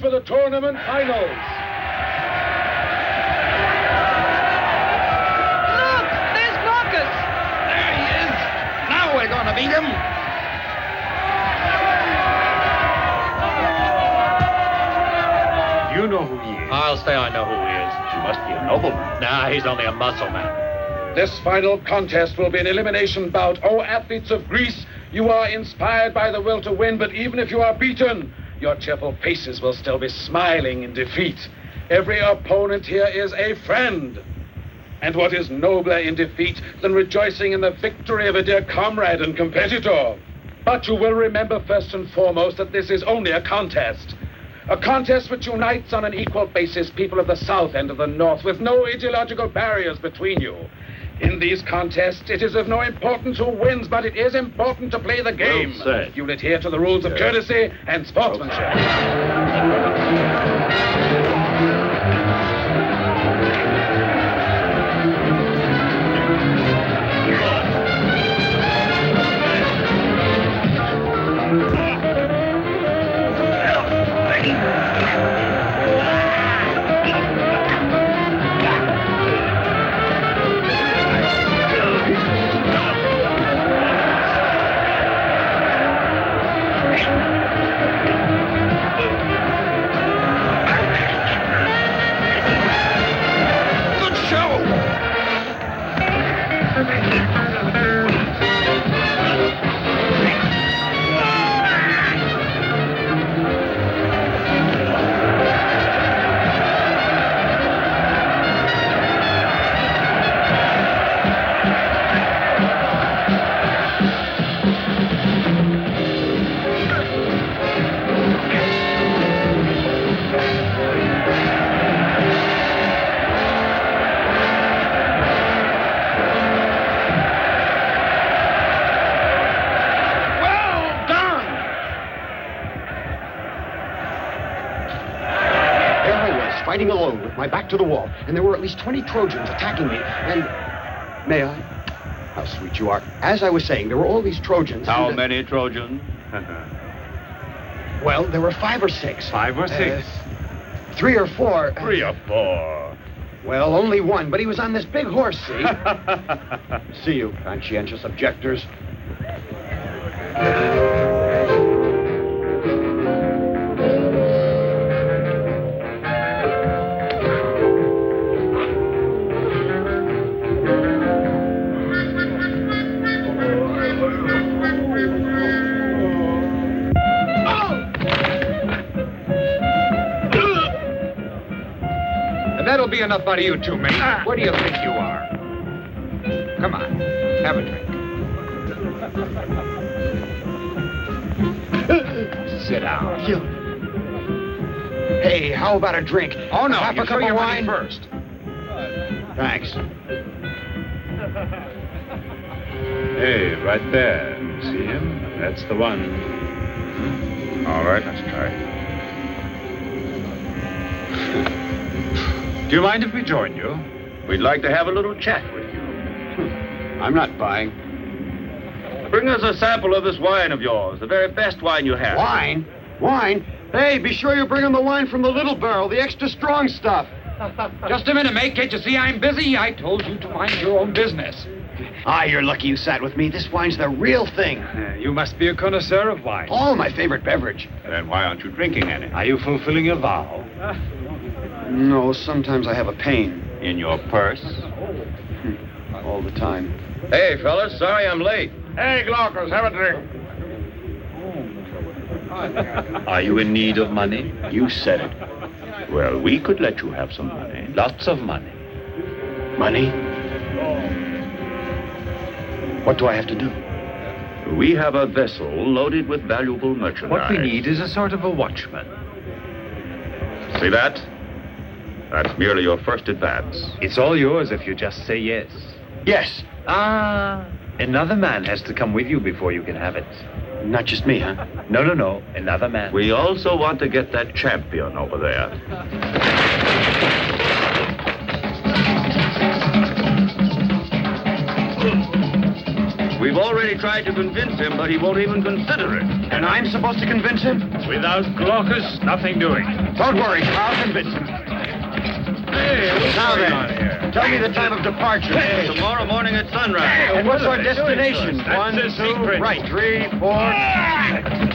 for the tournament finals. Look, there's Marcus. There he is. Now we're going to beat him. You know who he is. I'll say I know who he is. He must be a nobleman. Nah, he's only a muscle man. This final contest will be an elimination bout. Oh, athletes of Greece, you are inspired by the will to win, but even if you are beaten, your cheerful faces will still be smiling in defeat. Every opponent here is a friend. And what is nobler in defeat than rejoicing in the victory of a dear comrade and competitor? But you will remember first and foremost that this is only a contest. A contest which unites on an equal basis people of the South and of the North, with no ideological barriers between you. In these contests, it is of no importance who wins, but it is important to play the game. Well said. You'll adhere to the rules of courtesy and sportsmanship. Fighting alone with my back to the wall, and there were at least 20 Trojans attacking me, and... May I? How sweet you are. As I was saying, there were all these Trojans. How many Trojans? Well, there were 5 or 6. 5 or 6? 3 or 4. 3 or 4. Well, only one, but he was on this big horse, see? See you, conscientious objectors. That'll be enough out of you two, mate. Where do you think you are? Come on, have a drink. Sit down. Hey, how about a drink? Oh, no, half you a show cup your of money wine first. Thanks. Hey, right there. You see him? That's the one. All right, let's try it. Do you mind if we join you? We'd like to have a little chat with you. I'm not buying. Bring us a sample of this wine of yours, the very best wine you have. Wine? Wine? Hey, be sure you bring him the wine from the little barrel, the extra strong stuff. Just a minute, mate. Can't you see I'm busy? I told you to mind your own business. Ah, you're lucky you sat with me. This wine's the real thing. You must be a connoisseur of wine. Oh, my favorite beverage. Then why aren't you drinking any? Are you fulfilling your vow? No, sometimes I have a pain. In your purse? All the time. Hey, fellas, sorry I'm late. Hey, Glaucus, have a drink. Are you in need of money? You said it. Well, we could let you have some money. Lots of money. Money? What do I have to do? We have a vessel loaded with valuable merchandise. What we need is a sort of a watchman. See that? That's merely your first advance. It's all yours if you just say yes. Yes. Another man has to come with you before you can have it. Not just me, huh? No. Another man. We also want to get that champion over there. We've already tried to convince him, but he won't even consider it. And I'm supposed to convince him? Without Glaucus, nothing doing. Don't worry, I'll convince him. Hey, what's Now going then, on here? tell me the time of departure. Tomorrow morning at sunrise. And what's our destination? That's 1, the 2, secret. right, 3, 4.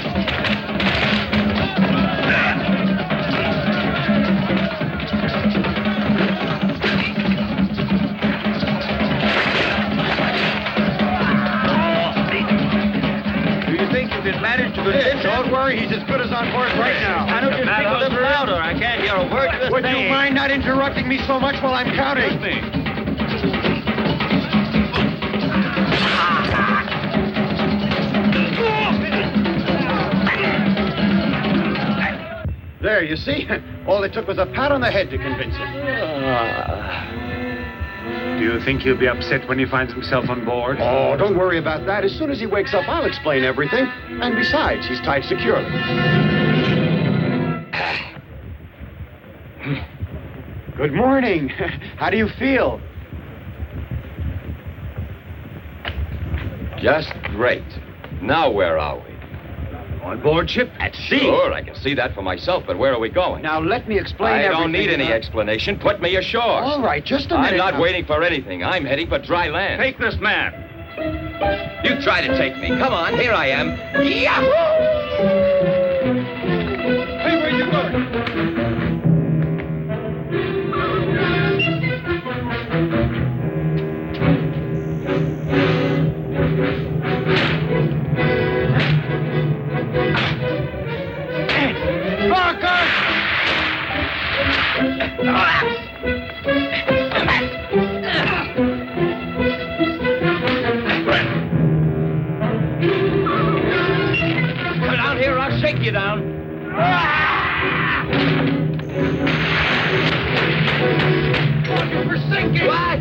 Managed to convince him. Don't worry, he's as good as on board right now. Why don't you speak a little louder? I can't hear a word you're Would saying. you mind not interrupting me so much while I'm counting? There, you see? All it took was a pat on the head to convince him. Do you think he'll be upset when he finds himself on board? Oh, don't worry about that. As soon as he wakes up, I'll explain everything. And besides, he's tied securely. Good morning. How do you feel? Just great. Now where are we? On board ship? At sea. Sure, I can see that for myself, but where are we going? Now, let me explain I everything. don't need any explanation. Put me ashore. All right, just a minute. I'm not now. waiting for anything. I'm heading for dry land. Take this man. You try to take me. Come on, here I am. Yahoo! Hey, where are you going? Come down here, I'll shake you down. We're sinking. What?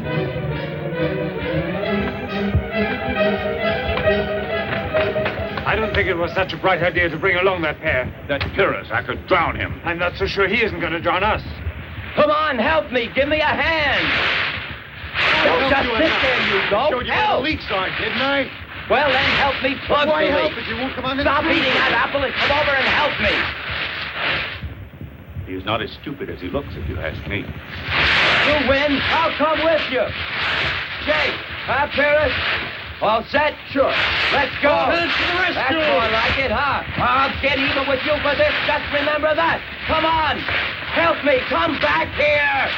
I don't think it was such a bright idea to bring along that pair. That Pyrrhus, I could drown him. I'm not so sure he isn't going to drown us. Come on, help me. Give me a hand. Don't just sit there, you Showed dope. you where the Help. leaks are, didn't I? Well, then help me plug Why the help leak. if you won't come on the Stop eating that apple and come over and help me. He's not as stupid as he looks, if you ask me. You win. I'll come with you. Jake, Pyrrhus? All set? Sure. Let's go. That's more like it, huh? I'll get even with you for this. Just remember that. Come on. Help me. Come back here.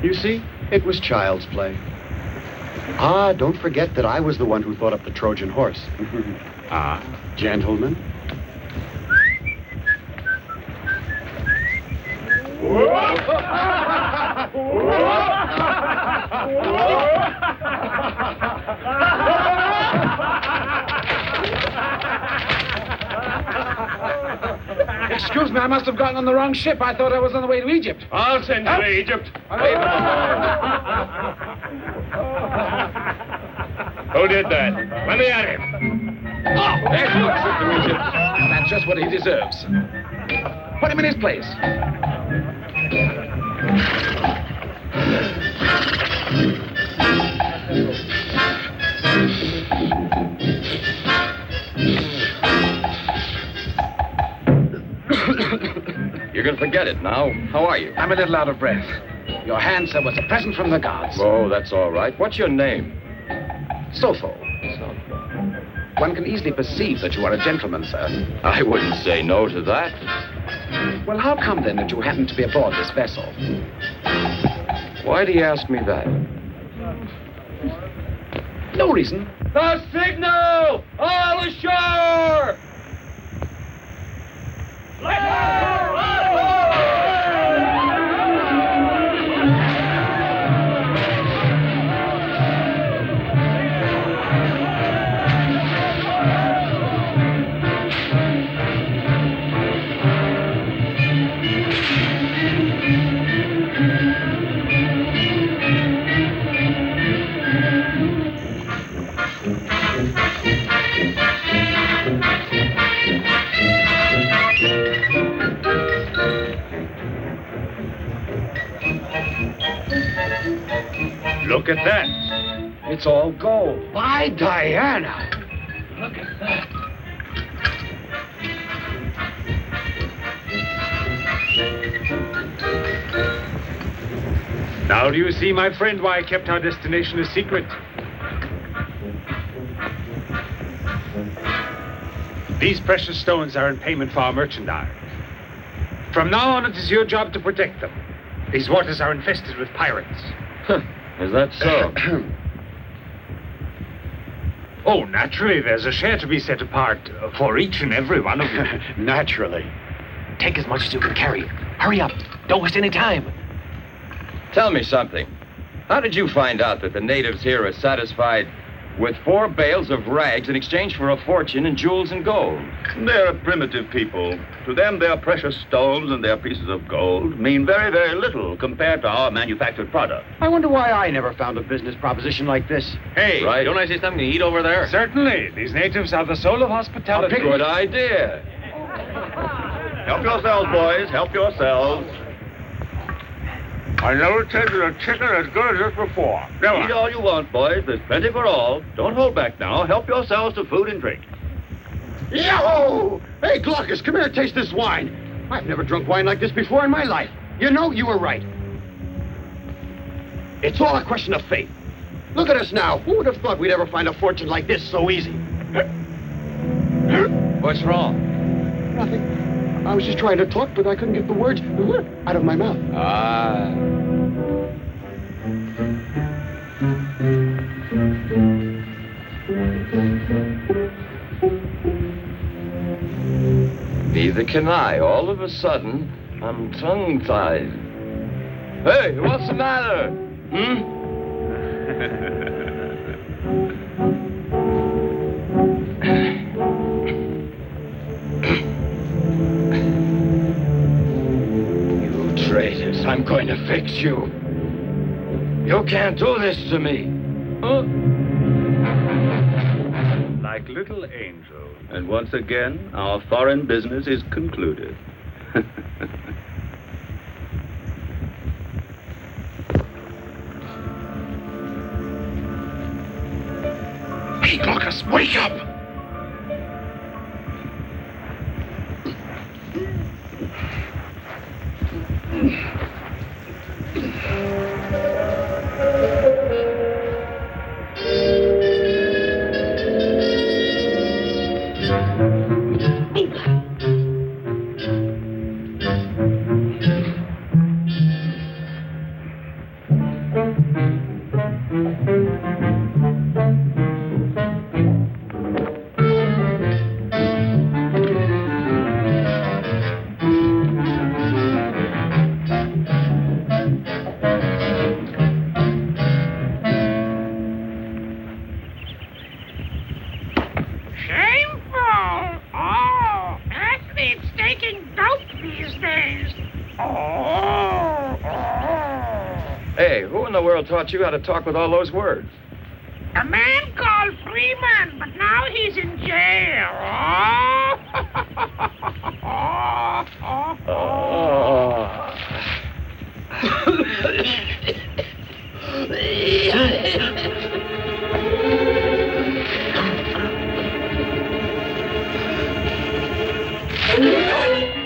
You see, it was child's play. Ah, don't forget that I was the one who thought up the Trojan horse. Gentlemen. Excuse me, I must have gotten on the wrong ship. I thought I was on the way to Egypt. I'll send you to Egypt. Who did that? Let me at him. There's your trip to Egypt. That's just what he deserves. Put him in his place. You can forget it now. How are you? I'm a little out of breath. Your hand, sir, was a present from the gods. Oh, that's all right. What's your name? Sotho. One can easily perceive that you are a gentleman, sir. I wouldn't say no to that. Well, how come, then, that you happen to be aboard this vessel? Why do you ask me that? No reason. The signal! All ashore! Look at that. It's all gold. By Diana! Look at that. Now do you see, my friend, why I kept our destination a secret? These precious stones are in payment for our merchandise. From now on, it is your job to protect them. These waters are infested with pirates. Is that so? Oh, naturally, there's a share to be set apart for each and every one of you. Naturally. Take as much as you can carry. Hurry up. Don't waste any time. Tell me something. How did you find out that the natives here are satisfied with 4 bales of rags in exchange for a fortune in jewels and gold? They're a primitive people. To them, their precious stones and their pieces of gold mean very, very little compared to our manufactured product. I wonder why I never found a business proposition like this. Hey, Right. Don't I see something to eat over there? certainly, these natives are the soul of hospitality. Good idea. Help yourselves, boys. Help yourselves. I never tasted a chicken as good as this before. Eat all you want, boys. There's plenty for all. Don't hold back now. Help yourselves to food and drink. Yo! Hey, Glaucus, come here and taste this wine. I've never drunk wine like this before in my life. You know, you were right. It's all a question of fate. Look at us now. Who would have thought we'd ever find a fortune like this so easy? What's wrong? Nothing. I was just trying to talk, but I couldn't get the words out of my mouth. Neither can I. All of a sudden, I'm tongue-tied. Hey, what's the matter? You traitors, I'm going to fix you. You can't do this to me. Like little angels. And once again, our foreign business is concluded. Hey, Glaucus, wake up! Hey, who in the world taught you how to talk with all those words? A man called Freeman, but now he's in jail.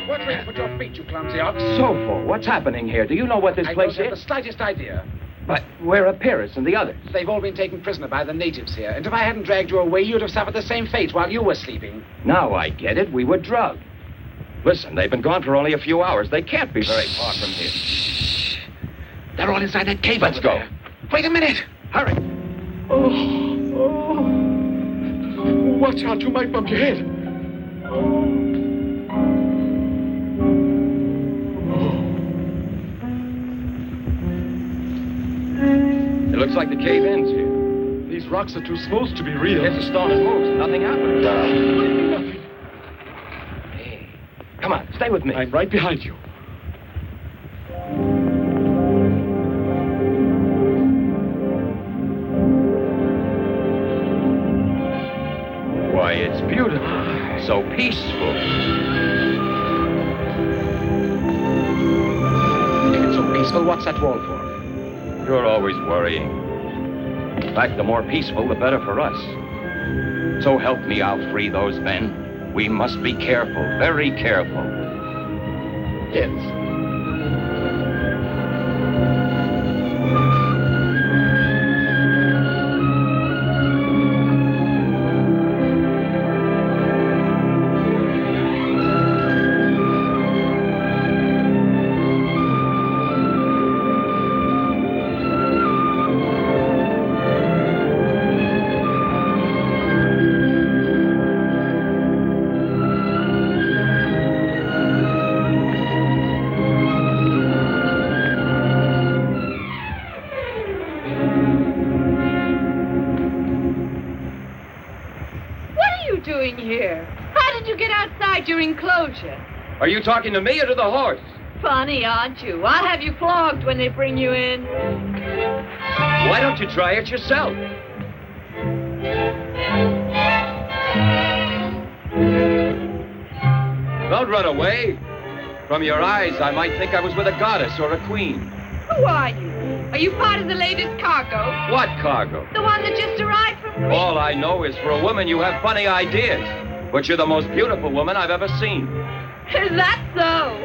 What way to put your feet, you clumsy ox? Sofo, what's happening here? Do you know what this I place don't have is? the slightest idea. But where are Pyrrhus and the others? They've all been taken prisoner by the natives here, and if I hadn't dragged you away, you'd have suffered the same fate while you were sleeping. Now I get it. We were drugged. Listen, they've been gone for only a few hours. They can't be very far from here. Shh. They're all inside that cave. Let's over go. there. Wait a minute. Hurry. Watch out, you might bump your head. It looks like the cave ends here. These rocks are too smooth to be real. Hit the stone and moves. Nothing happens. Nothing. Hey, come on, stay with me. I'm right behind you. Why, it's beautiful. So peaceful. If it's so peaceful, what's that wall for? You're always worrying. fact, the more peaceful, the better for us. So help me, I'll free those men. We must be careful, very careful. Yes. Are you talking to me or to the horse? Funny, aren't you? I'll have you flogged when they bring you in. Why don't you try it yourself? Don't run away. From your eyes, I might think I was with a goddess or a queen. Who are you? Are you part of the latest cargo? What cargo? The one that just arrived from Greece. All I know is for a woman, you have funny ideas. But you're the most beautiful woman I've ever seen. Is that so?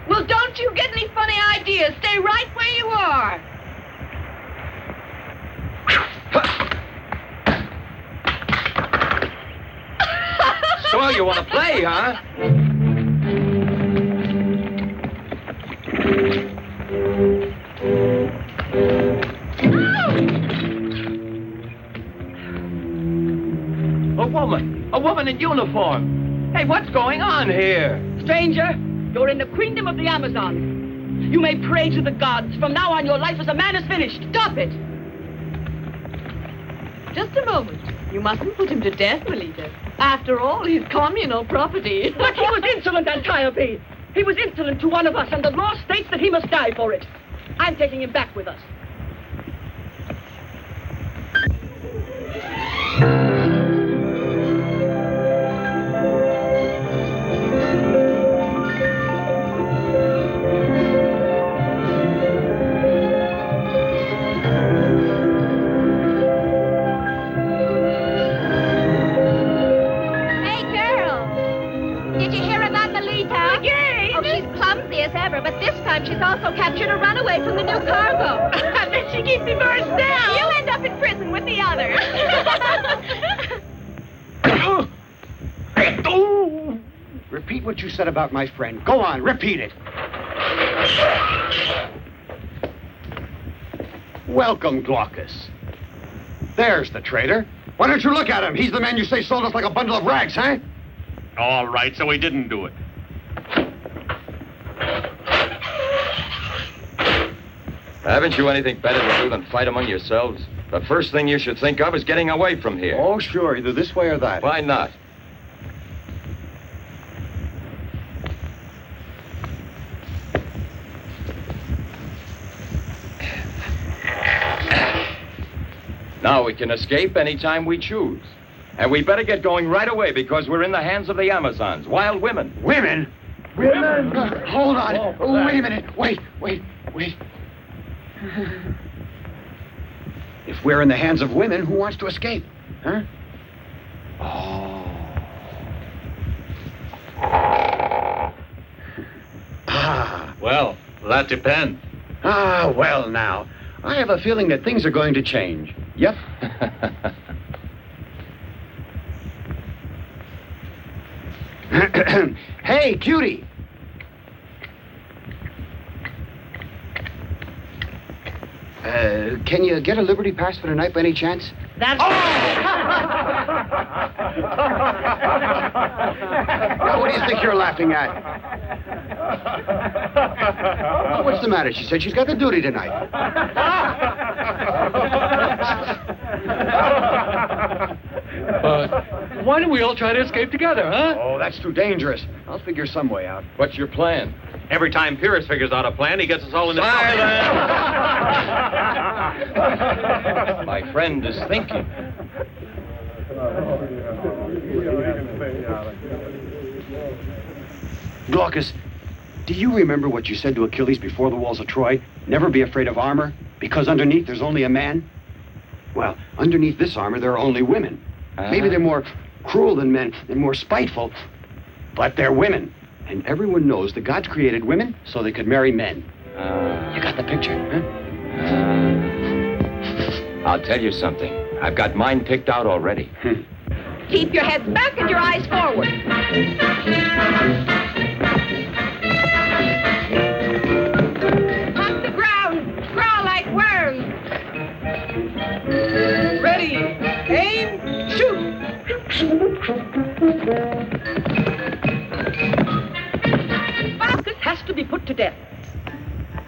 Well, don't you get any funny ideas. Stay right where you are. So you want to play, huh? A woman in uniform. Hey, what's going on here? Stranger, you're in the queendom of the Amazon. You may pray to the gods. From now on, your life as a man is finished. Stop it. Just a moment. You mustn't put him to death, Melita. After all, he's communal property. But he was insolent, Antiope. He was insolent to one of us, and the law states that he must die for it. I'm taking him back with us. But this time she's also captured a runaway from the new cargo. Then she keeps me for herself. You end up in prison with the others. Repeat what you said about my friend. Go on, repeat it. Welcome, Glaucus. There's the traitor. Why don't you look at him? He's the man you say sold us like a bundle of rags, huh? All right, so he didn't do it. Haven't you anything better to do than fight among yourselves? The first thing you should think of is getting away from here. Oh, sure, either this way or that. Why not? Now we can escape anytime we choose. And we better get going right away because we're in the hands of the Amazons, wild women. Women? Women? Hold on. Wait a minute. Wait. If we're in the hands of women, who wants to escape? Huh? Oh. Well, that depends. Well, now. I have a feeling that things are going to change. Yep. Hey, cutie. Can you get a Liberty Pass for tonight by any chance? That's... Now, what do you think you're laughing at? Oh, what's the matter? She said she's got the duty tonight. Why don't we all try to escape together, huh? Oh, that's too dangerous. I'll figure some way out. What's your plan? Every time Pyrrhus figures out a plan, he gets us all in the My friend is thinking. Glaucus, do you remember what you said to Achilles before the walls of Troy? Never be afraid of armor, because underneath there's only a man? Well, underneath this armor, there are only women. Maybe they're more cruel than men and more spiteful, but they're women. And everyone knows the gods created women so they could marry men. You got the picture, huh? I'll tell you something. I've got mine picked out already. Keep your heads back and your eyes forward. On the ground, crawl like worms. Ready, aim, shoot. Farkas has to be put to death.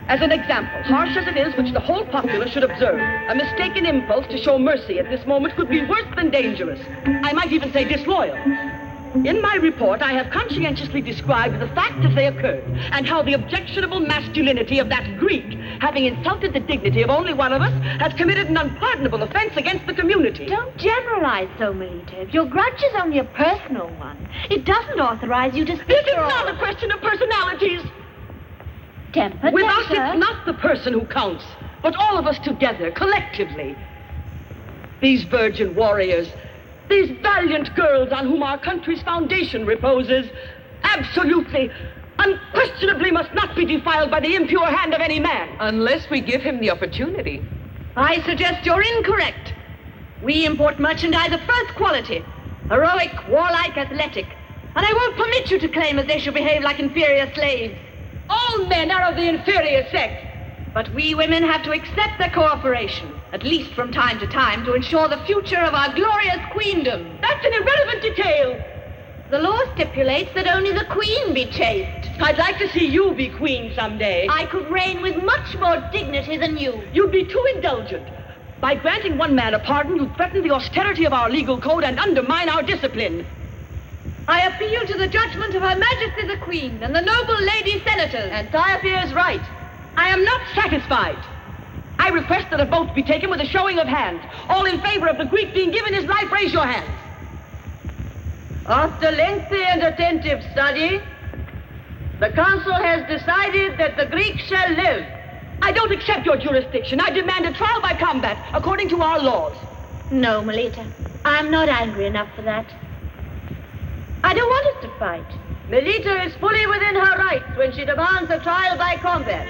As an example, harsh as it is, which the whole populace should observe, a mistaken impulse to show mercy at this moment could be worse than dangerous. I might even say disloyal. In my report, I have conscientiously described the facts as they occurred, and how the objectionable masculinity of that Greek, having insulted the dignity of only one of us, has committed an unpardonable offense against the community. Don't generalize so, Melita. If your grudge is only a personal one, it doesn't authorize you to speak. This is not a question of personalities. Temper, With us, temper. it's not the person who counts, but all of us together, collectively. These virgin warriors, these valiant girls on whom our country's foundation reposes, absolutely, unquestionably must not be defiled by the impure hand of any man. Unless we give him the opportunity. I suggest you're incorrect. We import merchandise of first quality, heroic, warlike, athletic, and I won't permit you to claim as they should behave like inferior slaves. All men are of the inferior sex. But we women have to accept their cooperation, at least from time to time, to ensure the future of our glorious queendom. That's an irrelevant detail. The law stipulates that only the queen be chaste. I'd like to see you be queen someday. I could reign with much more dignity than you. You'd be too indulgent. By granting one man a pardon, you'd threaten the austerity of our legal code and undermine our discipline. I appeal to the judgment of Her Majesty the Queen and the noble lady senators. And Thyatira is right. I am not satisfied. I request that a vote be taken with a showing of hands. All in favor of the Greek being given his life, raise your hands. After lengthy and attentive study, the council has decided that the Greek shall live. I don't accept your jurisdiction. I demand a trial by combat, according to our laws. No, Melita. I'm not angry enough for that. I don't want us to fight. Melita is fully within her rights when she demands a trial by combat.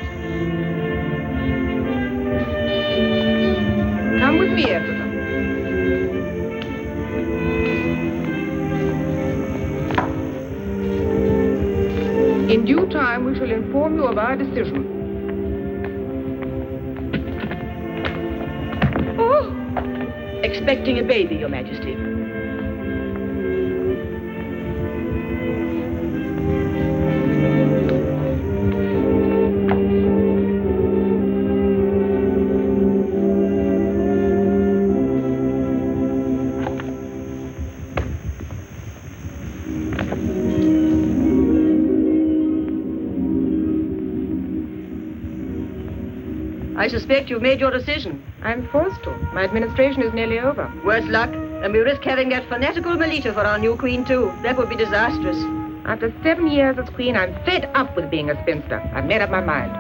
Come with me, Ephrata. In due time, we shall inform you of our decision. Oh! Expecting a baby, Your Majesty. I suspect you've made your decision. I'm forced to. My administration is nearly over. Worse luck, and we risk having that fanatical Melita for our new queen, too. That would be disastrous. After 7 years as queen, I'm fed up with being a spinster. I've made up my mind.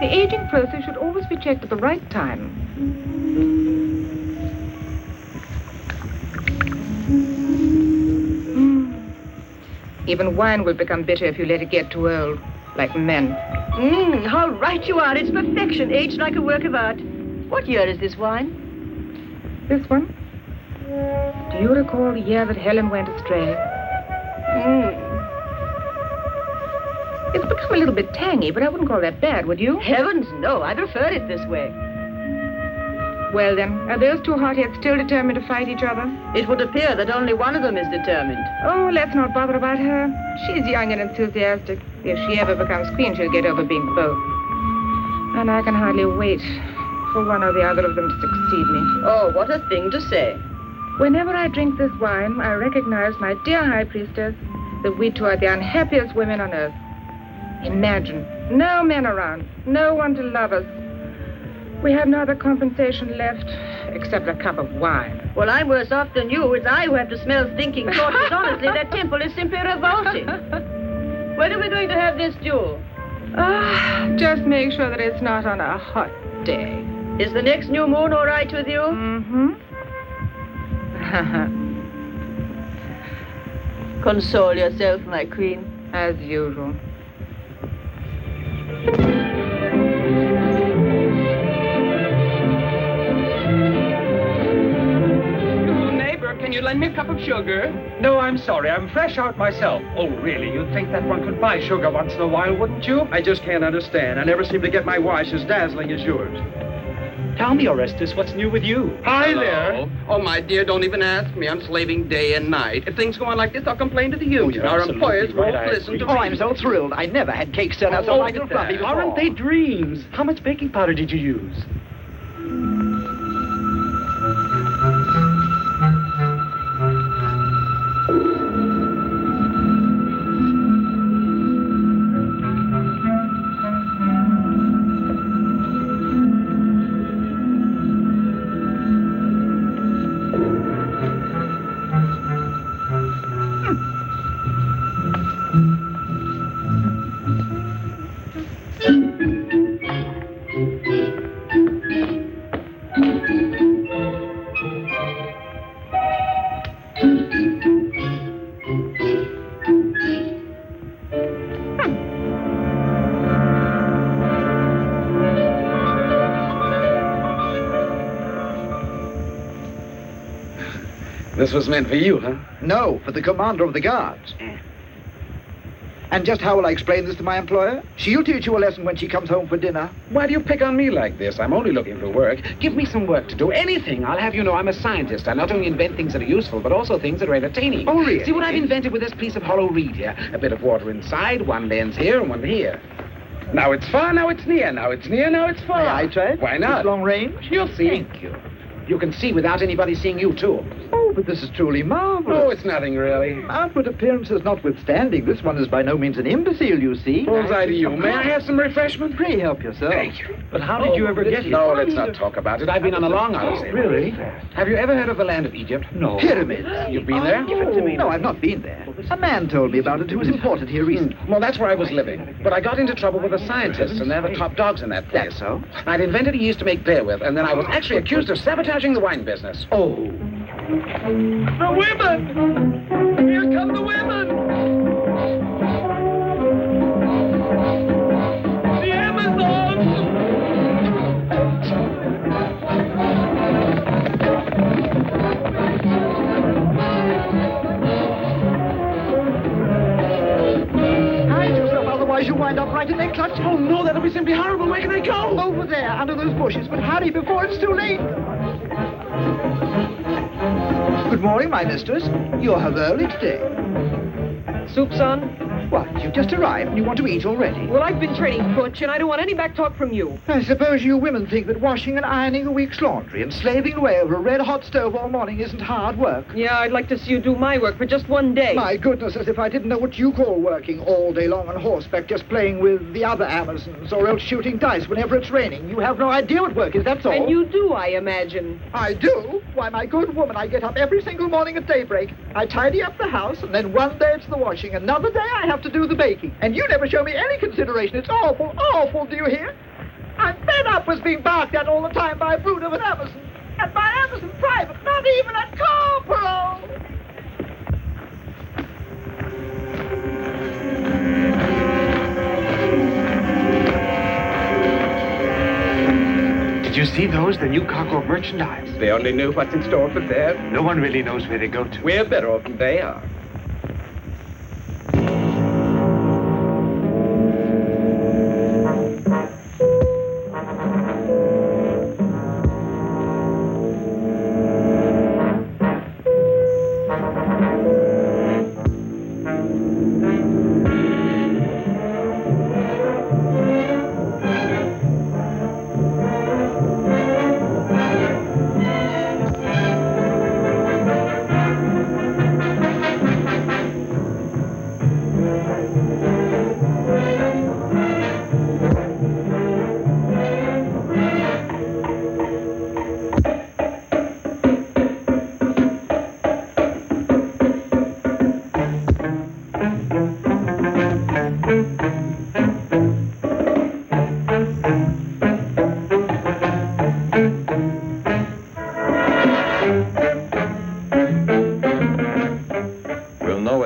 The aging process should always be checked at the right time. Even wine will become bitter if you let it get too old, like men. How right you are. It's perfection, aged like a work of art. What year is this wine? This one? Do you recall the year that Helen went astray? It's become a little bit tangy, but I wouldn't call that bad, would you? Heavens, no. I prefer it this way. Well, then, are those two hotheads still determined to fight each other? It would appear that only one of them is determined. Oh, let's not bother about her. She's young and enthusiastic. If she ever becomes queen, she'll get over being both. And I can hardly wait for one or the other of them to succeed me. Oh, what a thing to say. Whenever I drink this wine, I recognize my dear High Priestess, that we two are the unhappiest women on earth. Imagine, no men around, no one to love us. We have no other compensation left, except a cup of wine. Well, I'm worse off than you. It's I who have to smell stinking corpses. Honestly, that temple is simply revolting. When are we going to have this duel? Just make sure that it's not on a hot day. Is the next new moon all right with you? Mm-hmm. Console yourself, my queen. As usual. Can you lend me a cup of sugar? No, I'm sorry. I'm fresh out myself. Oh, really? You'd think that one could buy sugar once in a while, wouldn't you? I just can't understand. I never seem to get my wash as dazzling as yours. Tell me, Orestes, what's new with you? Hi there. Oh, my dear, don't even ask me. I'm slaving day and night. If things go on like this, I'll complain to the union. Our employers won't listen to me. Oh, I'm so thrilled. I never had cakes turn out so light and fluffy before. Aren't they dreams? How much baking powder did you use? This was meant for you, huh? No, for the commander of the guards. And just how will I explain this to my employer? She'll teach you a lesson when she comes home for dinner. Why do you pick on me like this? I'm only looking for work. Give me some work to do. Anything. I'll have you know I'm a scientist. I not only invent things that are useful, but also things that are entertaining. Oh, really? See what I've invented with this piece of hollow reed here? A bit of water inside, one lens here and one here. Now it's far, now it's near. Now it's near, now it's far. May I try it? Why not? It's long range? You'll see. Thank you. You can see without anybody seeing you, too. Oh, but this is truly marvelous. Oh, it's nothing, really. Outward appearances notwithstanding, this one is by no means an imbecile, you see. Bullseye to you. May I have some refreshment? Pray help yourself. Thank you. But how did you ever get here? No, let's not talk about it. I've been on a long odyssey. Really? Have you ever heard of the land of Egypt? No. Pyramids. You've been there? No, I've not been there. A man told me about it who was imported here recently. Well, that's where I was living. But I the trouble with the scientists, and they're the top dogs in that place. That's so? I'd invented a yeast to make beer with, and then I was actually accused of sabotaging the wine business. Oh. The women! Here come the women! The Amazons! Hide yourself, otherwise you'll wind up right in their clutch. Oh, no, that'll be simply horrible. Where can I go? Over there, under those bushes. But hurry before it's too late. Good morning, my mistress. You're home early today. Soup's on? What, you've just arrived and you want to eat already? Well, I've been training Butch, and I don't want any back talk from you. I suppose you women think that washing and ironing a week's laundry and slaving away over a red-hot stove all morning isn't hard work. Yeah, I'd like to see you do my work for just one day. My goodness, as if I didn't know what you call working all day long on horseback, just playing with the other Amazons, or else shooting dice whenever it's raining. You have no idea what work is, that's all. And you do, I imagine. I do? Why, my good woman, I get up every single morning at daybreak. I tidy up the house, and then one day it's the washing, another day I have to do the baking. And you never show me any consideration. It's awful, awful, do you hear? I'm fed up with being barked at all the time by a brute of an Amazon. And by Amazon private, not even a corporal! Did you see those? The new cargo of merchandise. They only knew what's in store for them. No one really knows where they go to. We're better off than they are.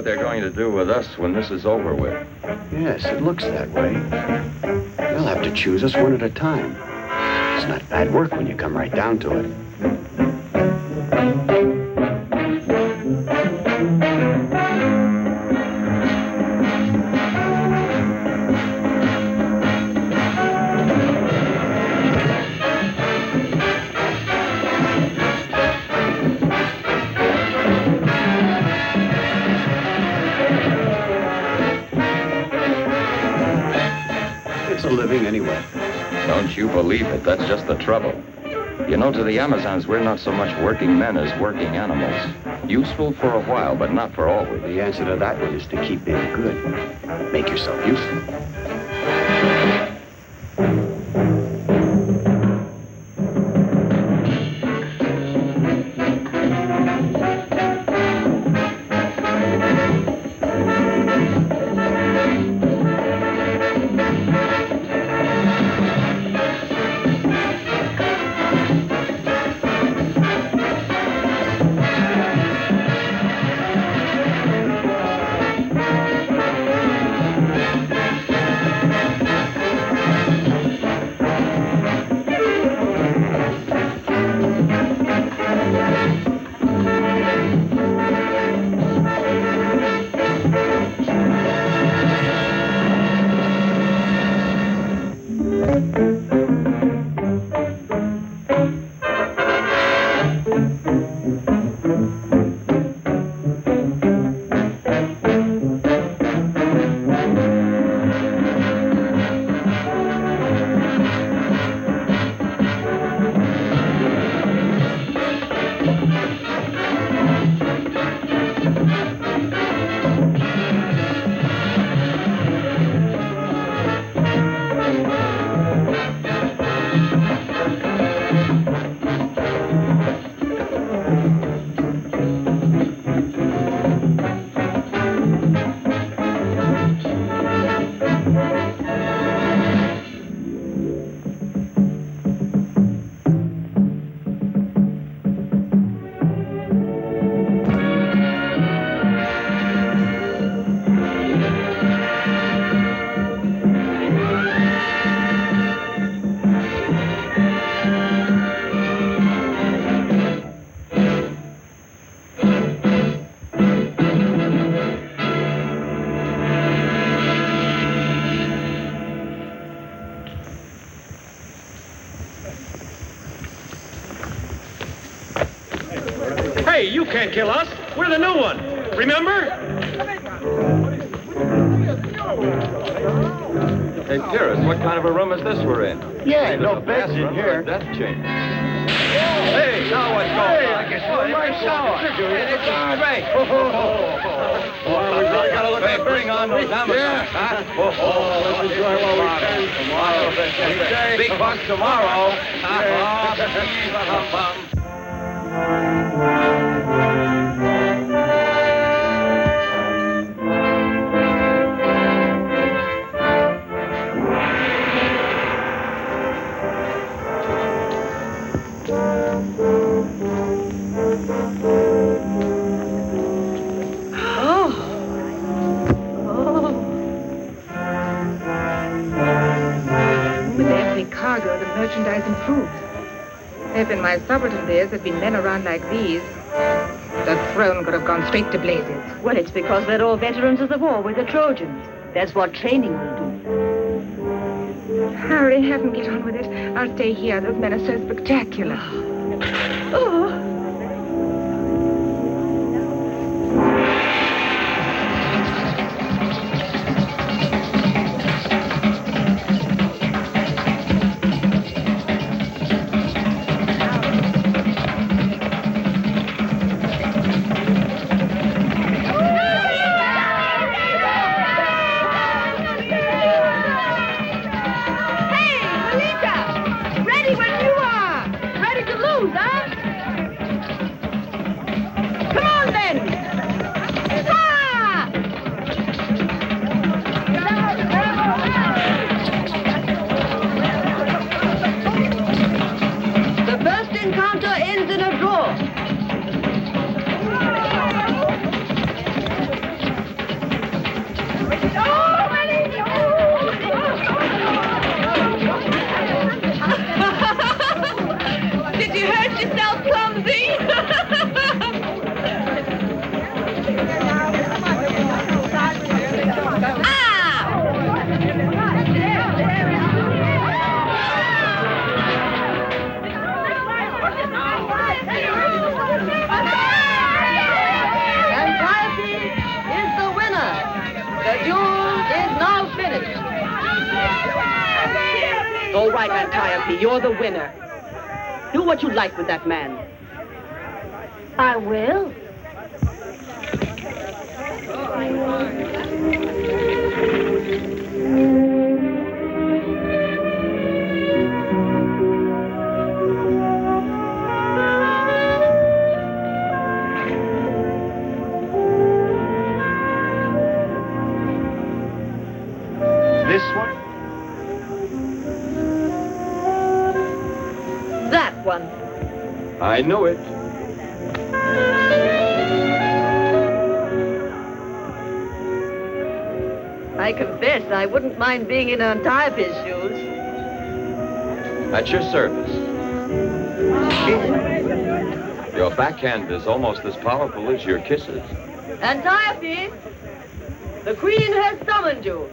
what they're going to do with us when this is over with. Yes, it looks that way. They'll have to choose us one at a time. It's not bad work when you come right down to it. It's a living anyway. Don't you believe it? That's just the trouble. You know, to the Amazons, we're not so much working men as working animals. Useful for a while, but not for always. The answer to that one is to keep being good. Make yourself useful. Hey, you can't kill us. We're the new one. Remember? Hey, dearest, what kind of a room is this we're in? Yeah, no beds in here. Death chamber. Hey, now what's going on? I guess we're right shower. Hey, this is great. We really gotta look at bring on those Amazons, huh? Let's enjoy while we can. Tomorrow. Big bucks tomorrow. With every cargo, the merchandise improves. If in my subaltern days there'd been men around like these, the throne could have gone straight to blazes. Well, it's because they're all veterans of the war with the Trojans. That's what training will do. Hurry, have them get on with it. I'll stay here. Those men are so spectacular. Oh. All right, Antiope, you're the winner. Do what you like with that man. I will. This one? That one. I knew it. I confess, I wouldn't mind being in Antiope's shoes. At your service. Your backhand is almost as powerful as your kisses. Antiope, the Queen has summoned you.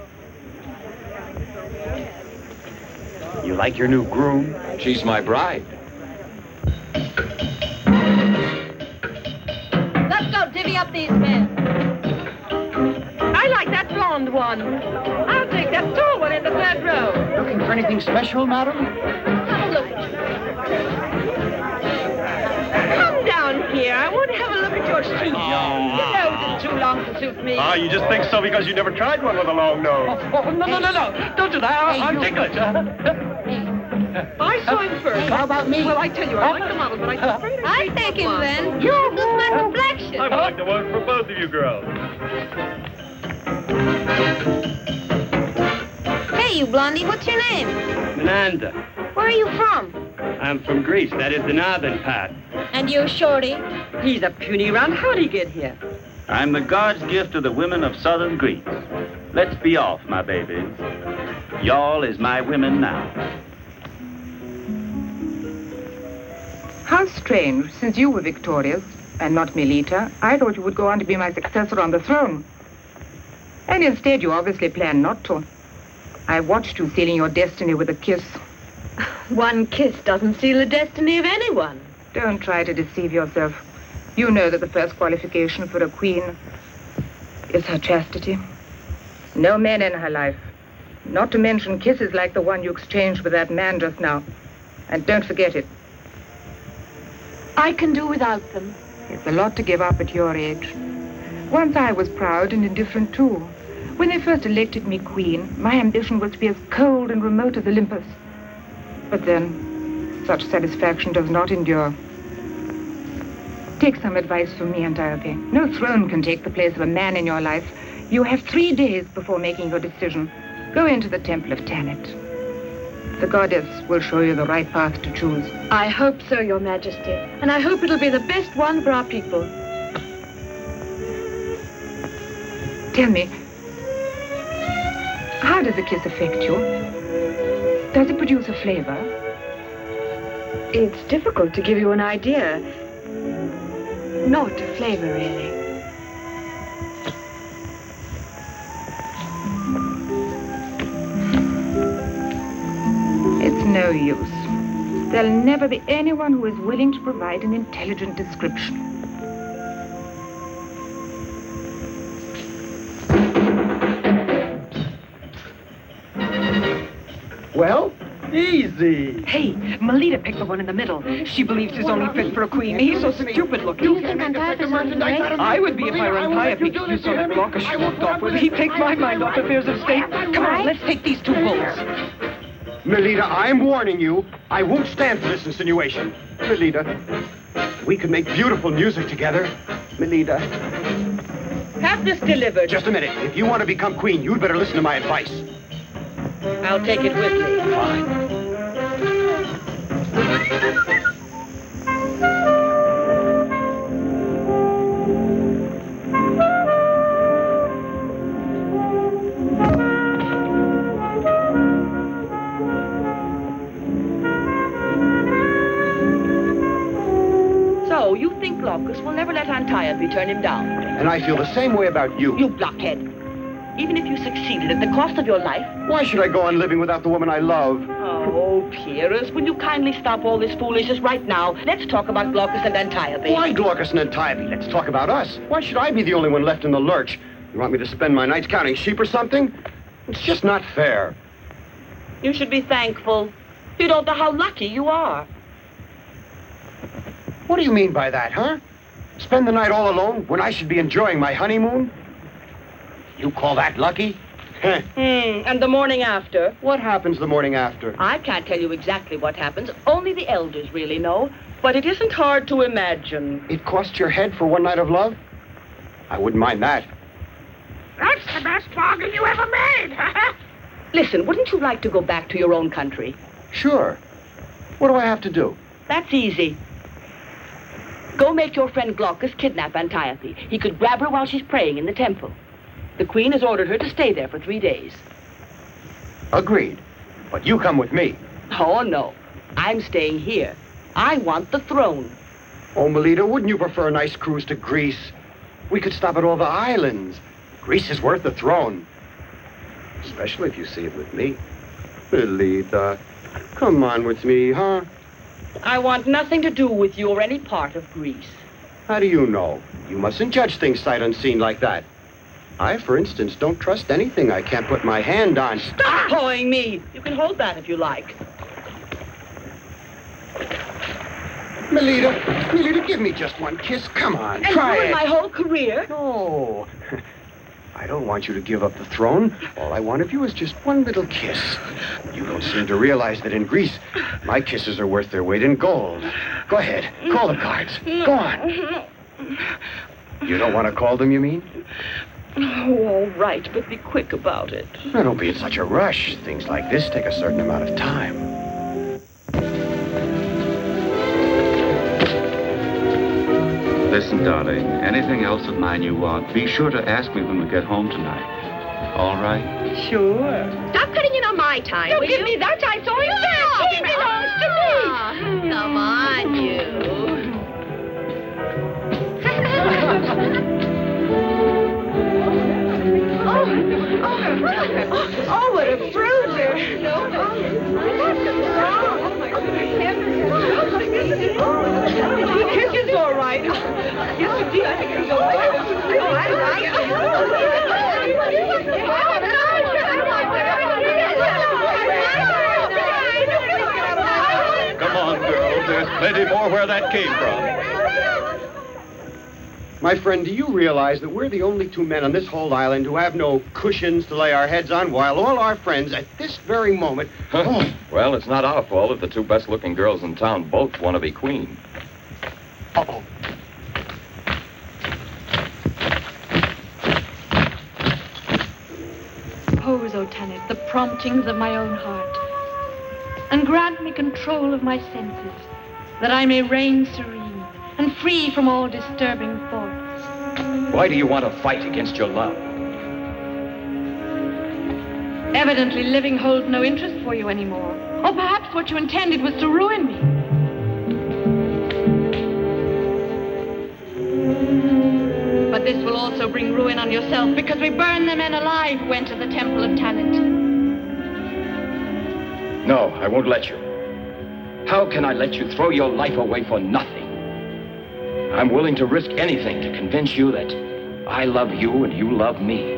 You like your new groom? She's my bride. Let's go divvy up these men. I like that blonde one. I'll take that tall one in the third row. Looking for anything special, madam? Have a look at you. Come down here. I want to have a look at your shoes. Your nose is too long to suit me. Ah, you just think so because you never tried one with a long nose. Oh, no. Don't do that. I'm ticklish. I saw him first. How about me? Well, I tell you, I like the model, but I'm afraid of I take him then. You're just my complexion. I'm willing to work for both of you girls. Hey, you blondie, what's your name? Menanda. Where are you from? I'm from Greece. That is the northern part. And you, Shorty? He's a puny round. How'd he get here? I'm the God's gift to the women of southern Greece. Let's be off, my babies. Y'all is my women now. How strange, since you were victorious, and not Melita, I thought you would go on to be my successor on the throne. And instead, you obviously planned not to. I watched you sealing your destiny with a kiss. One kiss doesn't seal the destiny of anyone. Don't try to deceive yourself. You know that the first qualification for a queen is her chastity. No men in her life. Not to mention kisses like the one you exchanged with that man just now. And don't forget it. I can do without them. It's a lot to give up at your age. Once I was proud and indifferent too. When they first elected me queen, my ambition was to be as cold and remote as Olympus. But then, such satisfaction does not endure. Take some advice from me, Antiope. No throne can take the place of a man in your life. You have 3 days before making your decision. Go into the temple of Tanit. The goddess will show you the right path to choose. I hope so, Your Majesty. And I hope it'll be the best one for our people. Tell me, how does a kiss affect you? Does it produce a flavor? It's difficult to give you an idea. Not a flavor, really. It's no use. There'll never be anyone who is willing to provide an intelligent description. Well? Easy. Hey, Melita picked the one in the middle. She believes he's only fit for a queen. He's so stupid looking. You think Antiope's not great? I would be if I were Antiope. You saw that Glaucus she walked off with. He takes my mind off affairs of state. Come on, let's take these 2 bulls. Melita, I'm warning you. I won't stand for this insinuation. Melita, we could make beautiful music together. Melita. Have this delivered. Just a minute. If you want to become queen, you'd better listen to my advice. I'll take it with me. Fine. So, you think Glaucus will never let Antiope turn him down? And I feel the same way about you. You blockhead. Even if you succeeded at the cost of your life? Why should I go on living without the woman I love? Oh, Pyrrhus, will you kindly stop all this foolishness right now? Let's talk about Glaucus and Antiope. Why Glaucus and Antiope? Let's talk about us. Why should I be the only one left in the lurch? You want me to spend my nights counting sheep or something? It's just not fair. You should be thankful. You don't know how lucky you are. What do you mean by that, huh? Spend the night all alone when I should be enjoying my honeymoon? You call that lucky? And the morning after? What happens the morning after? I can't tell you exactly what happens. Only the elders really know. But it isn't hard to imagine. It cost your head for one night of love? I wouldn't mind that. That's the best bargain you ever made. Listen, wouldn't you like to go back to your own country? Sure. What do I have to do? That's easy. Go make your friend Glaucus kidnap Antiope. He could grab her while she's praying in the temple. The queen has ordered her to stay there for 3 days. Agreed. But you come with me. Oh, no. I'm staying here. I want the throne. Oh, Melita, wouldn't you prefer a nice cruise to Greece? We could stop at all the islands. Greece is worth the throne. Especially if you see it with me. Melita, come on with me, huh? I want nothing to do with you or any part of Greece. How do you know? You mustn't judge things sight unseen like that. I, for instance, don't trust anything I can't put my hand on. Stop pawing me! You can hold that if you like. Melita, give me just one kiss. Come on, try ruin it. My whole career? No. I don't want you to give up the throne. All I want of you is just one little kiss. You don't seem to realize that in Greece, my kisses are worth their weight in gold. Go ahead, call the cards. Go on. You don't want to call them, you mean? Oh, all right, but be quick about it. Now, don't be in such a rush. Things like this take a certain amount of time. Listen, darling, anything else of mine you want, be sure to ask me when we get home tonight. All right? Sure. Stop cutting in on my time, Don't will give you? me that. I saw you there. He belongs to me. Come on, you. Oh, what a bruiser. He kisses all right. Yes, indeed, I think he's all right. Come on, girls. There's plenty more where that came from. My friend, do you realize that we're the only 2 men on this whole island who have no cushions to lay our heads on, while all our friends at this very moment... Oh. Well, it's not our fault if the 2 best-looking girls in town both want to be queen. Uh-oh. Oppose, O Tanit, the promptings of my own heart, and grant me control of my senses, that I may reign serene and free from all disturbing thoughts. Why do you want to fight against your love? Evidently, living holds no interest for you anymore. Or perhaps what you intended was to ruin me. But this will also bring ruin on yourself, because we burn the men alive who enter the temple of Tanit. No, I won't let you. How can I let you throw your life away for nothing? I'm willing to risk anything to convince you that I love you and you love me.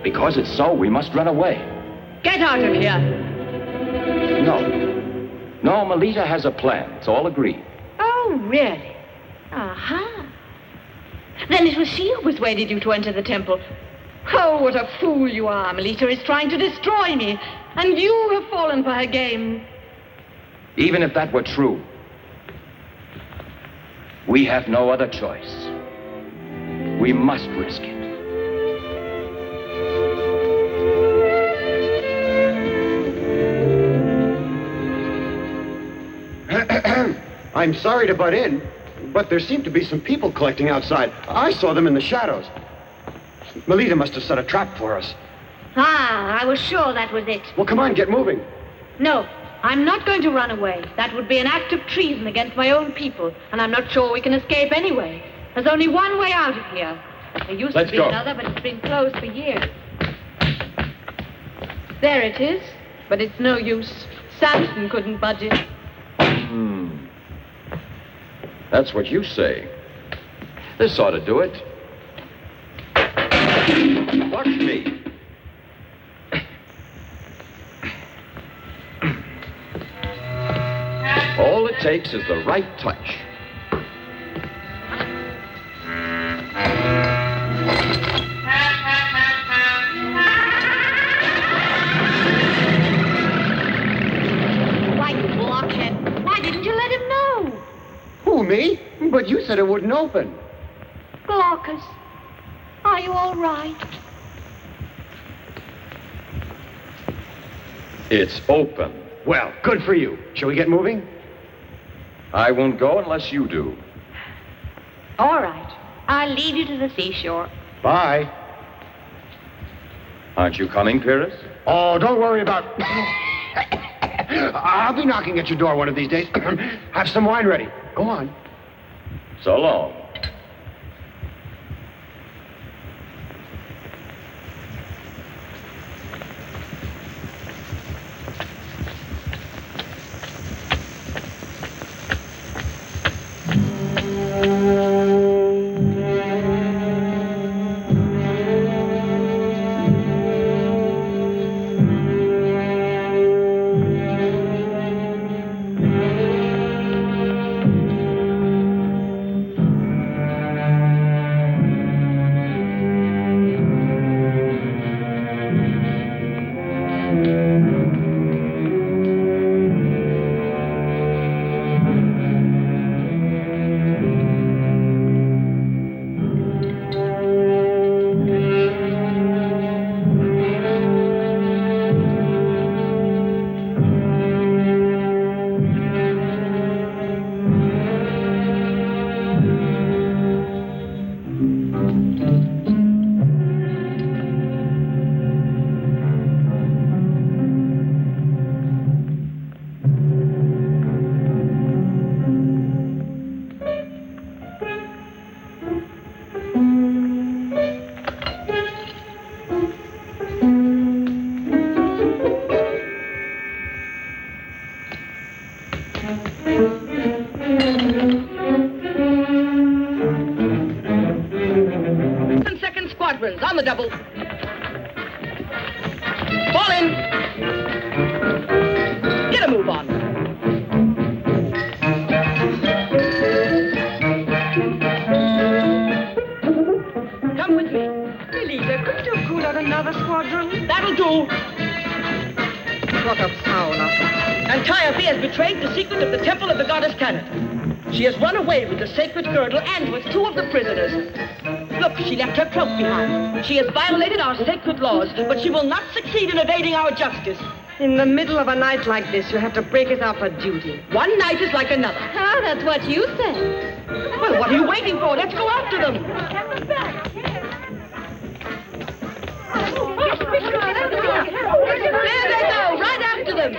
Because it's so, we must run away. Get out of here. No, Melita has a plan. It's all agreed. Oh, really? Uh-huh. Then it was she who persuaded you to enter the temple. Oh, what a fool you are. Melita is trying to destroy me, and you have fallen for her game. Even if that were true, we have no other choice. We must risk it. I'm sorry to butt in, but there seem to be some people collecting outside. I saw them in the shadows. Melita must have set a trap for us. Ah, I was sure that was it. Well, come on, get moving. No, I'm not going to run away. That would be an act of treason against my own people, and I'm not sure we can escape anyway. There's only one way out of here. There used to be another, but it's been closed for years. There it is, but it's no use. Samson couldn't budge it. That's what you say. This ought to do it. Watch me. takes is the right touch. Why, you blockhead. Why didn't you let him know? Who, me? But you said it wouldn't open. Glaucus, are you all right? It's open. Well, good for you. Shall we get moving? I won't go unless you do. All right. I'll lead you to the seashore. Bye. Aren't you coming, Pyrrhus? Oh, don't worry about... I'll be knocking at your door one of these days. Have some wine ready. Go on. So long. On the double. Fall in. Get a move on. Come with me. Elita, couldn't you pull out another squadron? That'll do. What of Saula? Antiope has betrayed the secret of the temple of the goddess Canale. She has run away with the sacred girdle and with 2 of the prisoners. Look, she left her cloak behind. She has violated our sacred laws, but she will not succeed in evading our justice. In the middle of a night like this, you have to break us out for duty. One night is like another. Ah, that's what you say. Well, what are you waiting for? Let's go after them. There they go, right after them.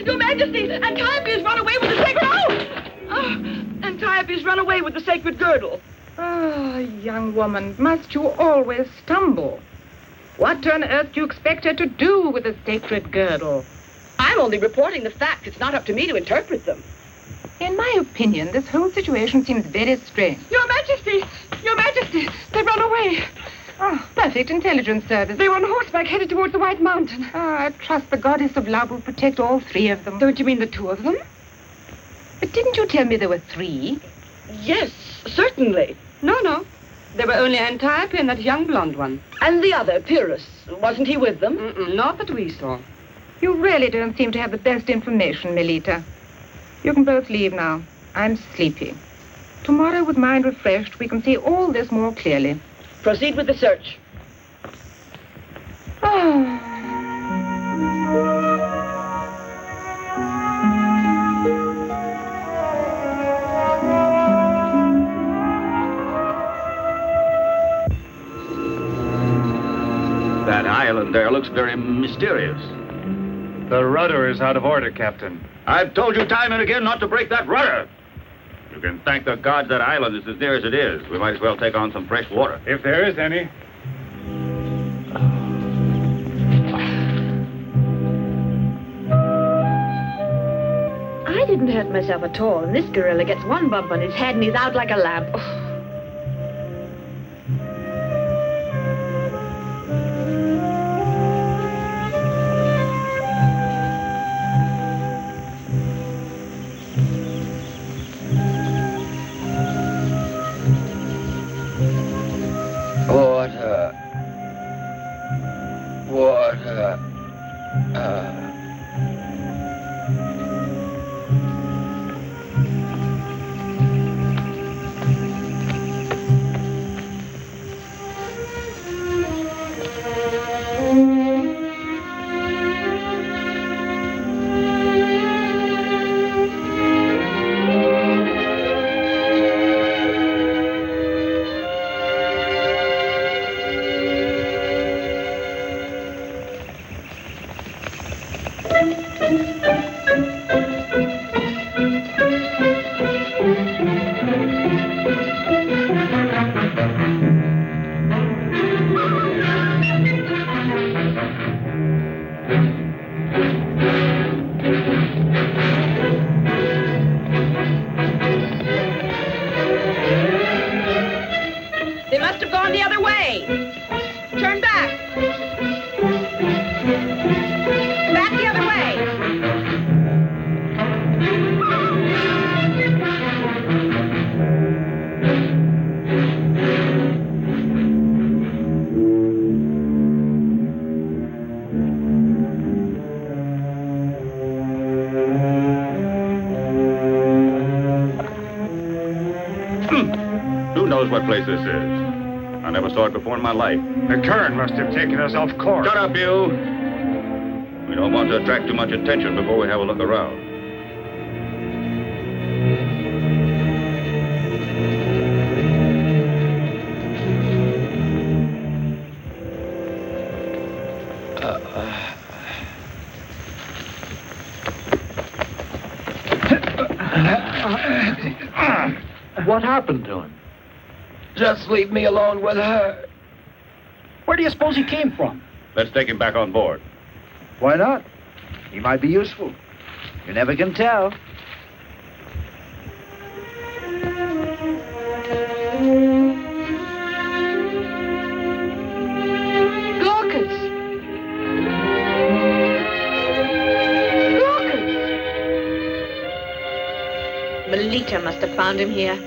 Your Majesty, Antiope's run away with the sacred... Antiope's run away with the sacred girdle. Oh, young woman, must you always stumble? What on earth do you expect her to do with the sacred girdle? I'm only reporting the facts. It's not up to me to interpret them. In my opinion, this whole situation seems very strange. Your Majesty, they've run away. Oh, perfect intelligence service. They were on horseback headed towards the White Mountain. Oh, I trust the goddess of love will protect all three of them. Don't you mean the two of them? But didn't you tell me there were three? Yes, certainly. No. There were only Antiope and that young blonde one. And the other, Pyrrhus. Wasn't he with them? Not that we saw. You really don't seem to have the best information, Melita. You can both leave now. I'm sleepy. Tomorrow, with mind refreshed, we can see all this more clearly. Proceed with the search. That island there looks very mysterious. The rudder is out of order, Captain. I've told you time and again not to break that rudder. You can thank the gods that island is as near as it is. We might as well take on some fresh water. If there is any. I didn't hurt myself at all, and this gorilla gets one bump on his head and he's out like a lamp. They must have gone the other way. Turn back. Back the other way. Who knows what place this is? I never saw it before in my life. The current must have taken us off course. Shut up, you! We don't want to attract too much attention before we have a look around. What happened to him? Just leave me alone with her. Where do you suppose he came from? Let's take him back on board. Why not? He might be useful. You never can tell. Glaucus! Glaucus! Melita must have found him here.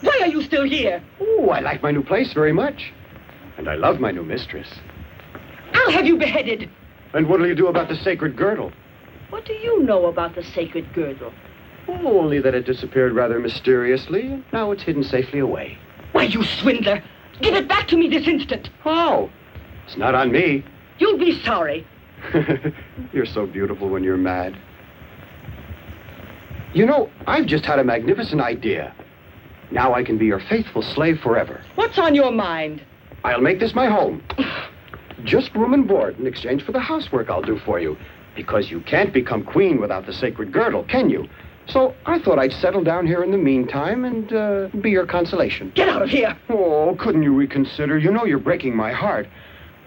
Why are you still here? Oh, I like my new place very much. And I love my new mistress. I'll have you beheaded. And what'll you do about the sacred girdle? What do you know about the sacred girdle? Oh, only that it disappeared rather mysteriously, and now it's hidden safely away. Why, you swindler! Give it back to me this instant. How? It's not on me. You'll be sorry. You're so beautiful when you're mad. You know, I've just had a magnificent idea. Now I can be your faithful slave forever. What's on your mind? I'll make this my home. Just room and board in exchange for the housework I'll do for you. Because you can't become queen without the sacred girdle, can you? So I thought I'd settle down here in the meantime and be your consolation. Get out of here! Oh, couldn't you reconsider? You know you're breaking my heart.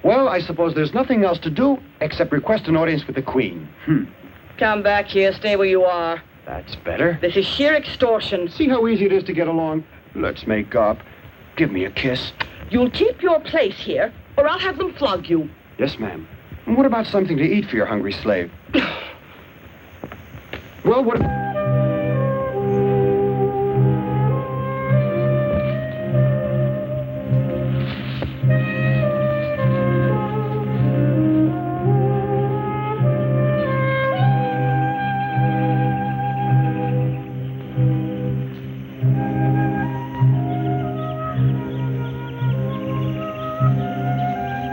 Well, I suppose there's nothing else to do except request an audience with the queen. Come back here. Stay where you are. That's better. This is sheer extortion. See how easy it is to get along? Let's make up. Give me a kiss. You'll keep your place here, or I'll have them flog you. Yes, ma'am. And what about something to eat for your hungry slave? Well, what...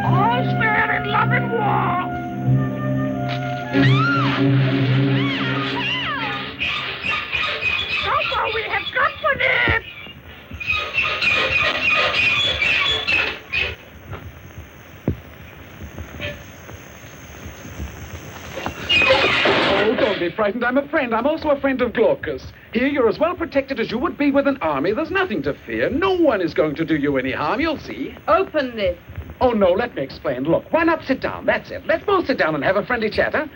All's fair in love and war. So far we have company. Oh, don't be frightened. I'm a friend. I'm also a friend of Glaucus. Here you're as well protected as you would be with an army. There's nothing to fear. No one is going to do you any harm. You'll see. Open this. Oh, no, let me explain. Look, why not sit down? That's it. Let's both sit down and have a friendly chat, huh?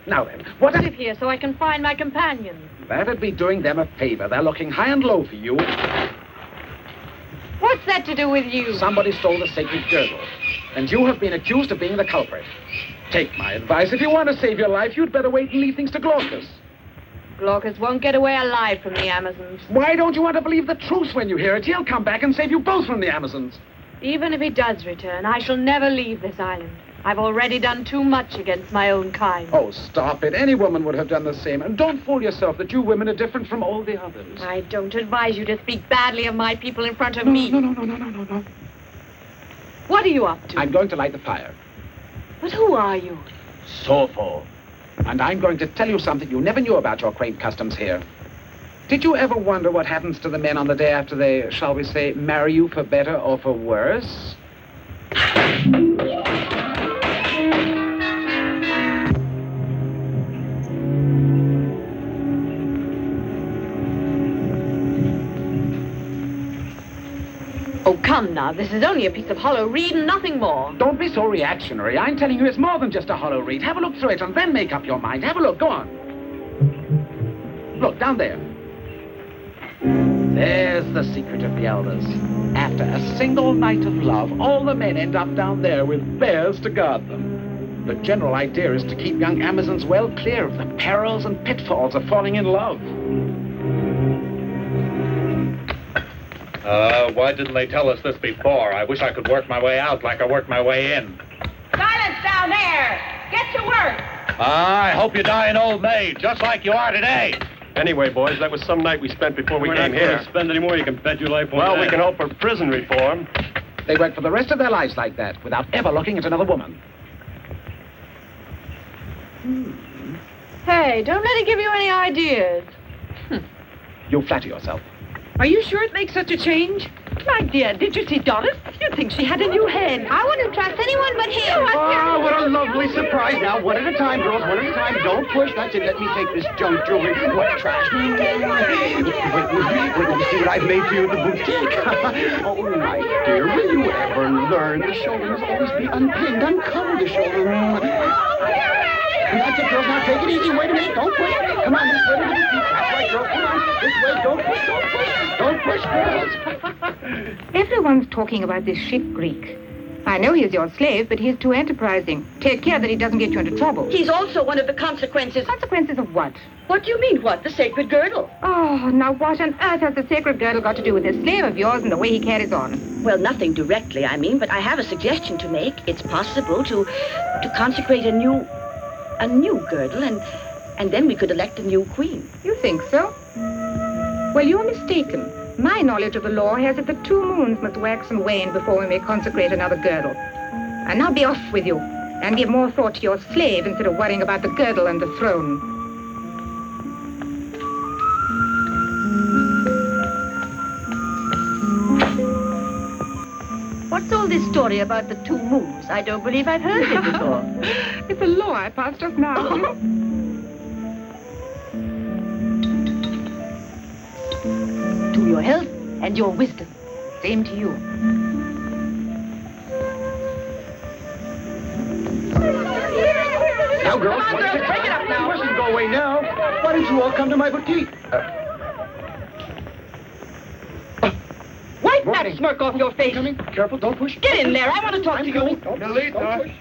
Now then, what... Sit here so I can find my companions. That'd be doing them a favor. They're looking high and low for you. What's that to do with you? Somebody stole the sacred girdle, and you have been accused of being the culprit. Take my advice. If you want to save your life, you'd better wait and leave things to Glaucus. Glaucus won't get away alive from the Amazons. Why don't you want to believe the truth when you hear it? He'll come back and save you both from the Amazons. Even if he does return, I shall never leave this island. I've already done too much against my own kind. Oh, stop it. Any woman would have done the same. And don't fool yourself that you women are different from all the others. I don't advise you to speak badly of my people in front of me. No. What are you up to? I'm going to light the fire. But who are you? Sopho. And I'm going to tell you something you never knew about your quaint customs here. Did you ever wonder what happens to the men on the day after they, shall we say, marry you for better or for worse? Oh, come now. This is only a piece of hollow reed and nothing more. Don't be so reactionary. I'm telling you it's more than just a hollow reed. Have a look through it and then make up your mind. Have a look. Go on. Look, down there. There's the secret of the elders. After a single night of love, all the men end up down there with bears to guard them. The general idea is to keep young Amazons well clear of the perils and pitfalls of falling in love. Why didn't they tell us this before? I wish I could work my way out like I worked my way in. Silence down there. Get to work. I hope you die an old maid, just like you are today. Anyway, boys, that was some night we spent before we came here. Spend any more, you can bet your life on Well, that. we can hope for prison reform. They work for the rest of their lives like that, without ever looking at another woman. Hey, don't let it give you any ideas. You flatter yourself. Are you sure it makes such a change? My dear, did you see Doris? You'd think she had a new head. I wouldn't trust anyone but him. Oh, what a lovely surprise. Now, one at a time, girls, one at a time. Don't push. That's it. Let me take this junk jewelry. What trash. Wait till you see what I've made for you at the boutique. Oh, my dear, will you ever learn? The shoulder must always be unpinned. Uncover the shoulder. And that's it, girls. Now, take it easy. Wait a minute. Don't push. Come on, this way to the boutique. That's right, girls. Come on. This way. Don't push. Don't push. Don't push, girls. Everyone's talking about this ship Greek. I know he's your slave, but he's too enterprising. Take care that he doesn't get you into trouble. He's also one of the consequences. Consequences of what? What do you mean, what? The sacred girdle. Oh, now what on earth has the sacred girdle got to do with this slave of yours and the way he carries on? Well, nothing directly, I mean, but I have a suggestion to make. It's possible to consecrate a new girdle, and then we could elect a new queen. You think so? Well, you're mistaken. My knowledge of the law has it that 2 moons must wax and wane before we may consecrate another girdle. And now be off with you, and give more thought to your slave instead of worrying about the girdle and the throne. What's all this story about the 2 moons? I don't believe I've heard it before. It's a law I passed just now. To your health and your wisdom. Same to you. Now, girls, Come on, girls, take it up now. You mustn't go away now. Why don't you all come to my boutique? White Wipe that smirk off your face. Coming. Careful, don't push. Get in there. I want to talk to you.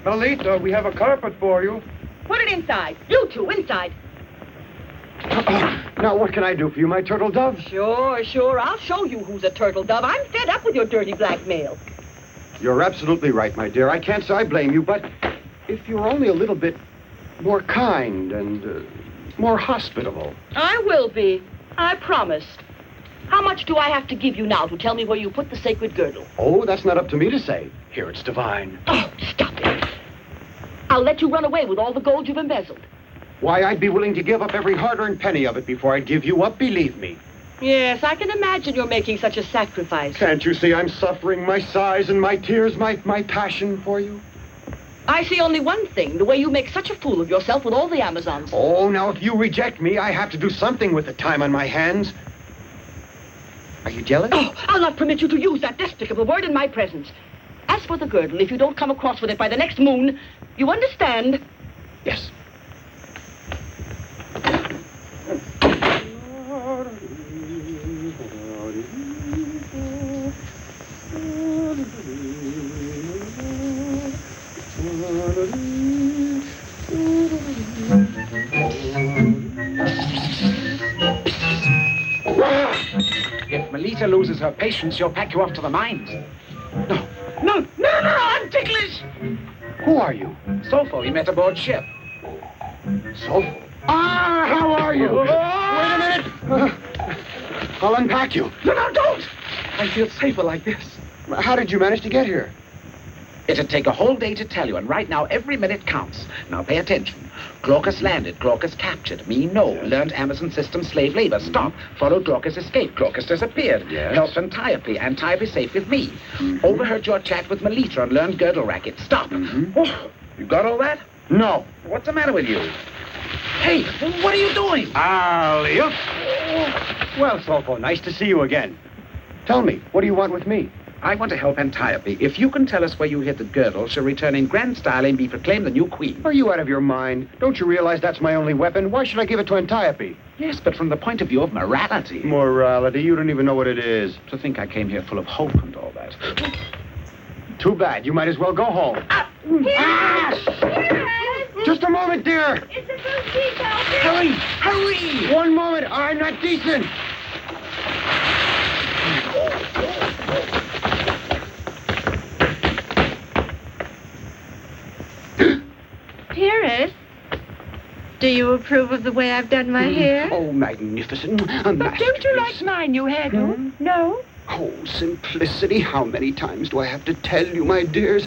Melita, we have a carpet for you. Put it inside. You two, inside. Now, what can I do for you, my turtle dove? Sure. I'll show you who's a turtle dove. I'm fed up with your dirty blackmail. You're absolutely right, my dear. I can't say I blame you, but if you were only a little bit more kind and more hospitable. I will be. I promised. How much do I have to give you now to tell me where you put the sacred girdle? Oh, that's not up to me to say. Here, it's divine. Oh, stop it. I'll let you run away with all the gold you've embezzled. Why, I'd be willing to give up every hard-earned penny of it before I'd give you up, believe me. Yes, I can imagine you're making such a sacrifice. Can't you see I'm suffering my sighs and my tears, my passion for you? I see only one thing, the way you make such a fool of yourself with all the Amazons. Oh, now if you reject me, I have to do something with the time on my hands. Are you jealous? Oh, I'll not permit you to use that despicable word in my presence. As for the girdle, if you don't come across with it by the next moon, you understand? Yes. If Melita loses her patience, she'll pack you off to the mines. No, I'm ticklish. Who are you? Sofo, we met aboard ship. Sofo? Ah, how are you? Wait a minute. I'll unpack you. No, don't! I feel safer like this. How did you manage to get here? It'd take a whole day to tell you, and right now every minute counts. Now pay attention. Glaucus landed, Glaucus captured. Me, no. Learned Amazon system slave labor. Stop. Followed Glaucus escape. Glaucus disappeared. Yes. Helped Antiope. Antiope safe with me. Overheard your chat with Melita and learned girdle racket. Stop. Oh, you got all that? No. What's the matter with you? Hey, what are you doing? Alley-oop. Well, Sofo, nice to see you again. Tell me, what do you want with me? I want to help Antiope. If you can tell us where you hid the girdle, she'll return in grand style and be proclaimed the new queen. Are you out of your mind? Don't you realize that's my only weapon? Why should I give it to Antiope? Yes, but from the point of view of morality. Morality? You don't even know what it is. To think I came here full of hope and all that. Too bad. You might as well go home. Just a moment, dear. It's a good detail. Hurry! Hurry! One moment. I'm not decent. Dearest, do you approve of the way I've done my hair? Oh, magnificent. But don't you like my new hairdo? No? Oh, simplicity. How many times do I have to tell you, my dears?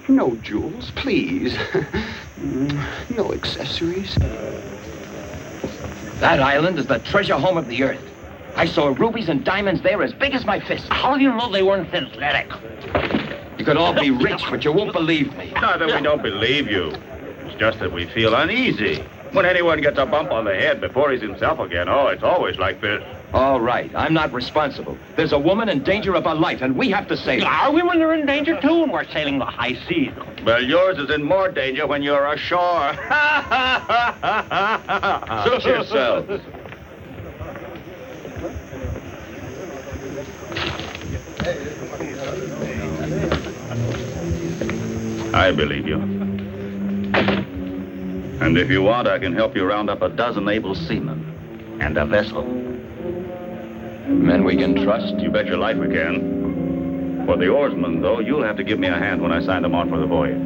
No jewels, please. No accessories. That island is the treasure home of the earth. I saw rubies and diamonds there as big as my fist. How do you know they weren't synthetic? You could all be rich, but you won't believe me. Not that we don't believe you. It's just that we feel uneasy. When anyone gets a bump on the head before he's himself again, oh, it's always like this. All right, I'm not responsible. There's a woman in danger of her life, and we have to save her. Our women are in danger, too, and we're sailing the high seas. Well, yours is in more danger when you're ashore. Suit yourselves. I believe you. And if you want, I can help you round up a dozen able seamen and a vessel. Men we can trust? You bet your life we can. For the oarsmen, though, you'll have to give me a hand when I sign them on for the voyage.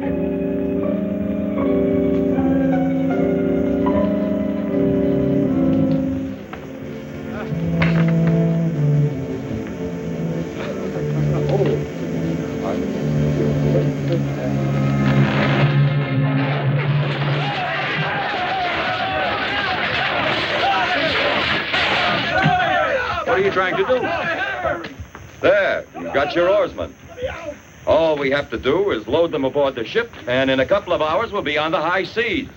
What are you trying to do? There, you've got your oarsmen. All we have to do is load them aboard the ship, and in a couple of hours we'll be on the high seas.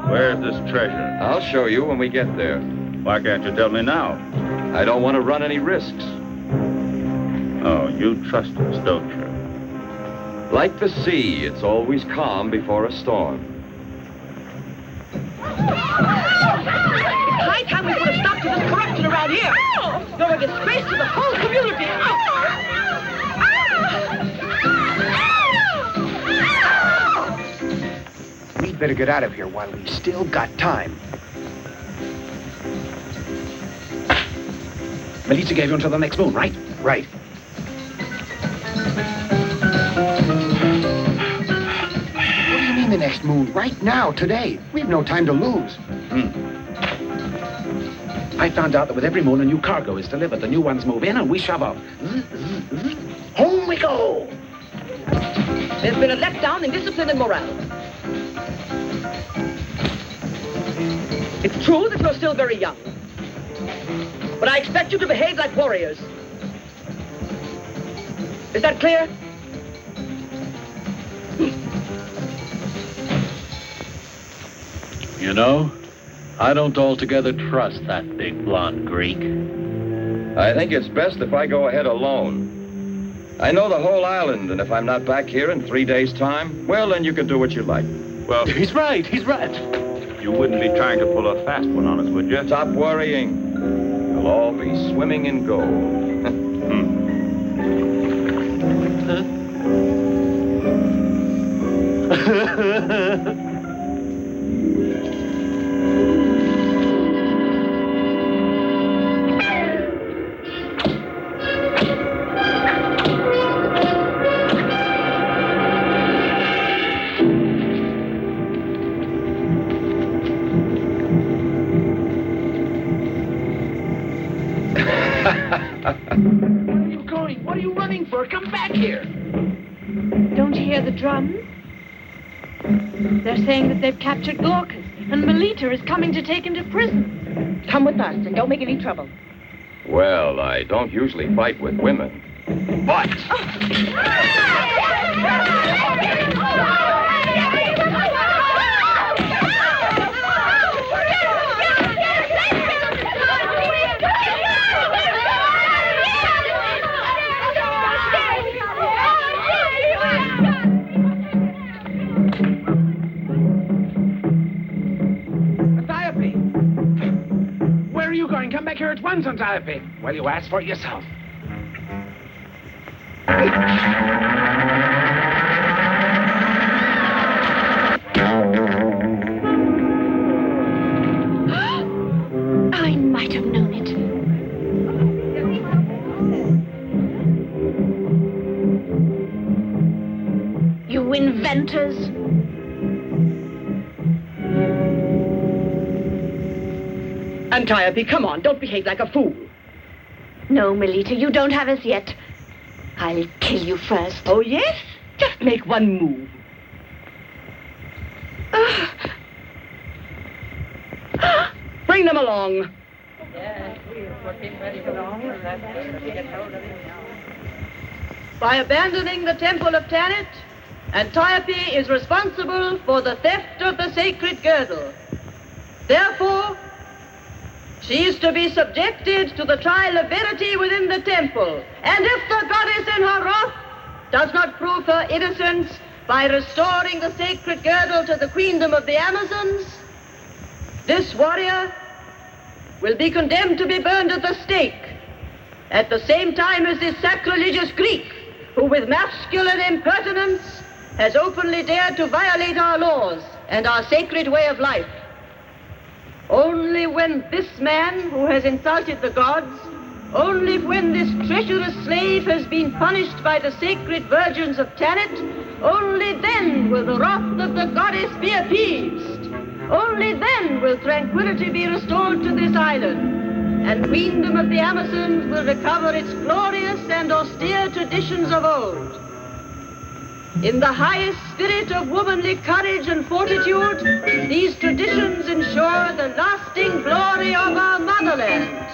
Where's this treasure? I'll show you when we get there. Why can't you tell me now? I don't want to run any risks. Oh, you trust us, don't you? Like the sea, it's always calm before a storm. It's high time we put a stop to this corruption around here. You're a disgrace to the whole community. We'd better get out of here while we've still got time. Melita gave you until the next moon, right? Right. What do you mean the next moon? Right now, today. We have no time to lose. I found out that with every moon a new cargo is delivered. The new ones move in and we shove off. Home we go! There's been a letdown in discipline and morale. It's true that you're still very young. But I expect you to behave like warriors. Is that clear? You know, I don't altogether trust that big blonde Greek. I think it's best if I go ahead alone. I know the whole island, and if I'm not back here in 3 days' time, well, then you can do what you like. Well, he's right. You wouldn't be trying to pull a fast one on us, would you? Stop worrying. You'll all be swimming in gold. Where are you going? What are you running for? Come back here! Don't you hear the drums? They're saying that they've captured Glaucus, and Melita is coming to take him to prison. Come with us and don't make any trouble. Well, I don't usually fight with women. But... Come back here at once, Antiope. Well, you asked for it yourself. I might have known it. You inventors. Antiope, come on, don't behave like a fool. No, Melita, you don't have us yet. I'll kill you first. Oh, yes? Just make one move. Bring them along. By abandoning the temple of Tanit, Antiope is responsible for the theft of the sacred girdle. Therefore, she is to be subjected to the trial of verity within the temple. And if the goddess in her wrath does not prove her innocence by restoring the sacred girdle to the queendom of the Amazons, this warrior will be condemned to be burned at the stake, at the same time as this sacrilegious Greek, who with masculine impertinence has openly dared to violate our laws and our sacred way of life. Only when this man who has insulted the gods, only when this treacherous slave has been punished by the sacred virgins of Tanit, only then will the wrath of the goddess be appeased. Only then will tranquility be restored to this island, and the queendom of the Amazons will recover its glorious and austere traditions of old. In the highest spirit of womanly courage and fortitude, these traditions ensure the lasting glory of our motherland.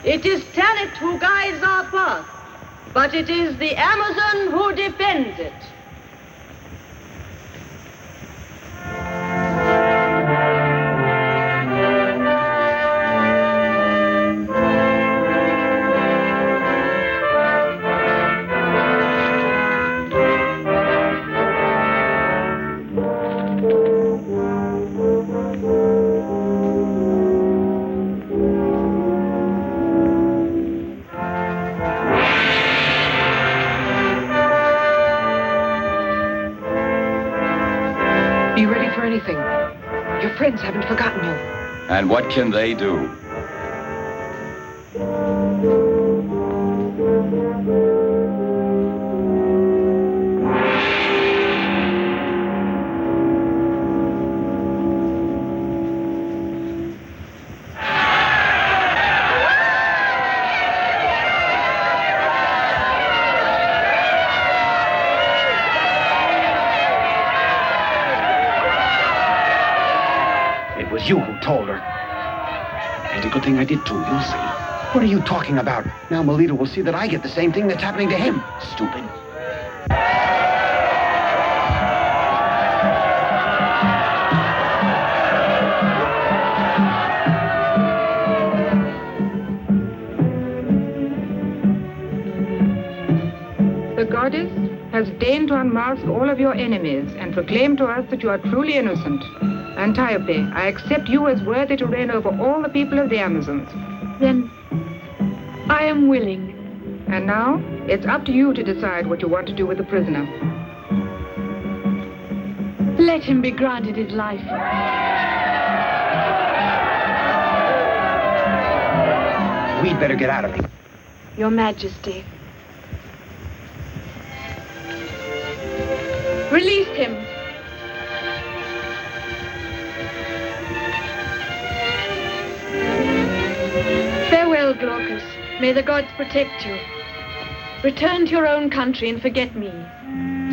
It is Tanit who guides our path, but it is the Amazon who defends it. friends haven't forgotten you. And what can they do? It was you who told her. And a good thing I did too, you'll see. What are you talking about? Now Melita will see that I get the same thing that's happening to him. Stupid. The goddess has deigned to unmask all of your enemies and proclaim to us that you are truly innocent. Antiope, I accept you as worthy to reign over all the people of the Amazons. Then I am willing. And now, it's up to you to decide what you want to do with the prisoner. Let him be granted his life. We'd better get out of here. Your Majesty. Release him. Farewell, Glaucus. May the gods protect you. Return to your own country and forget me.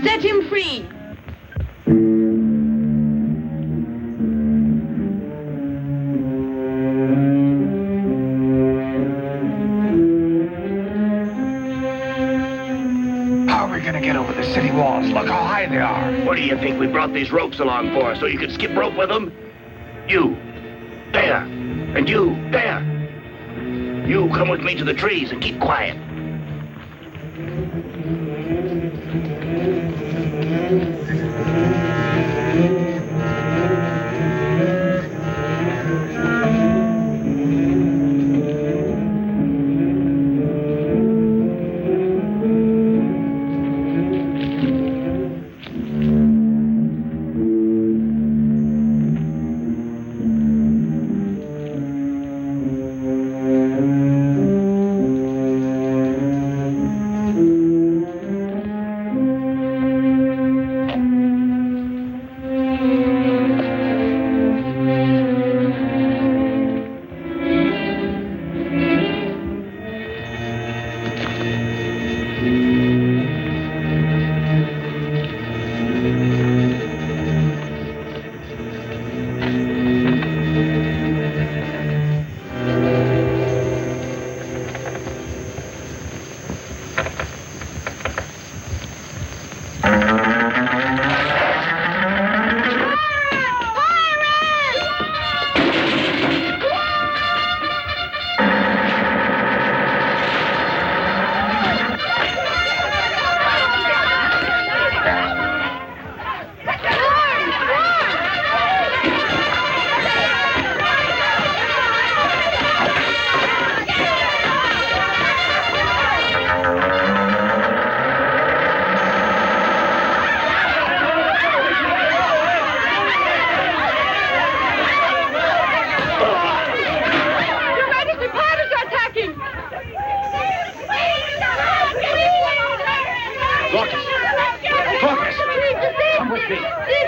Set him free. How are we gonna get over the city walls? Look how high they are. What do you think we brought these ropes along for? So you could skip rope with them? You. There. And you. There. You come with me to the trees and keep quiet.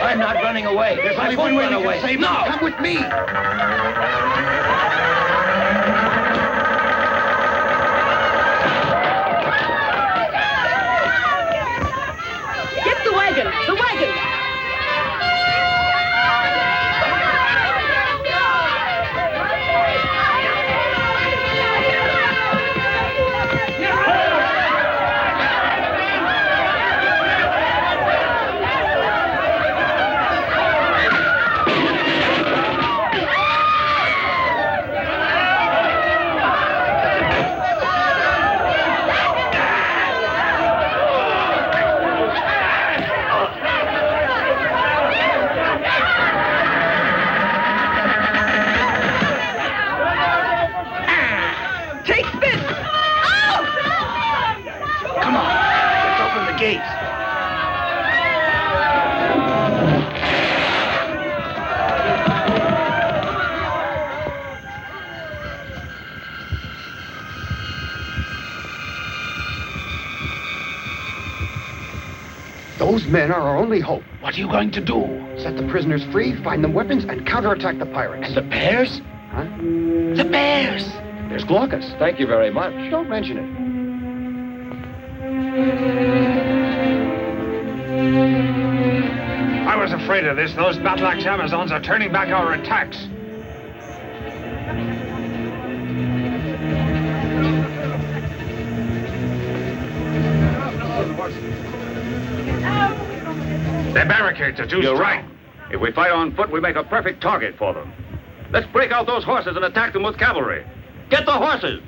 I'm not running away. There's only one way to save me. Come with me. Get the wagon! The wagon! Those men are our only hope. What are you going to do? Set the prisoners free, find them weapons, and counterattack the pirates. And the bears? Huh? The bears! There's Glaucus. Thank you very much. Don't mention it. I was afraid of this. Those battle-axe Amazons are turning back our attacks. Their barricades are too strong. You're right. If we fight on foot, we make a perfect target for them. Let's break out those horses and attack them with cavalry. Get the horses!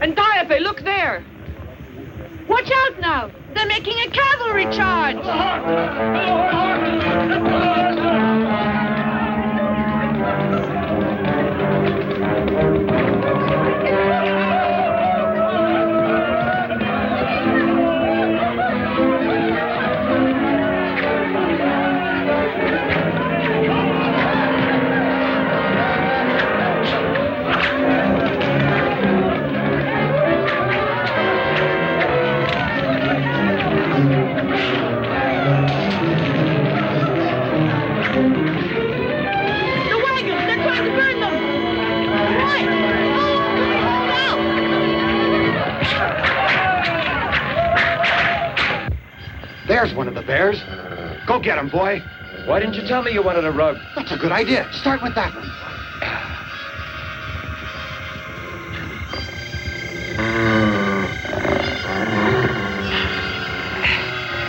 And Diape, look there. Watch out now! They're making a cavalry charge! There's one of the bears. Go get him, boy. Why didn't you tell me you wanted a rug? That's a good idea. Start with that one.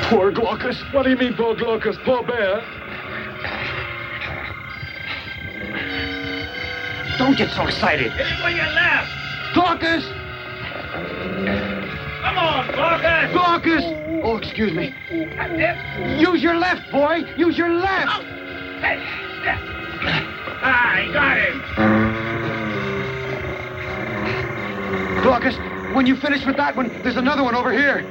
Poor Glaucus. What do you mean, poor Glaucus? Poor bear? Don't get so excited. Hit it when you left. Glaucus! Come on, Glaucus! Glaucus! Oh, excuse me. Use your left, boy. Use your left. I got him. Glaucus, when you finish with that one, there's another one over here.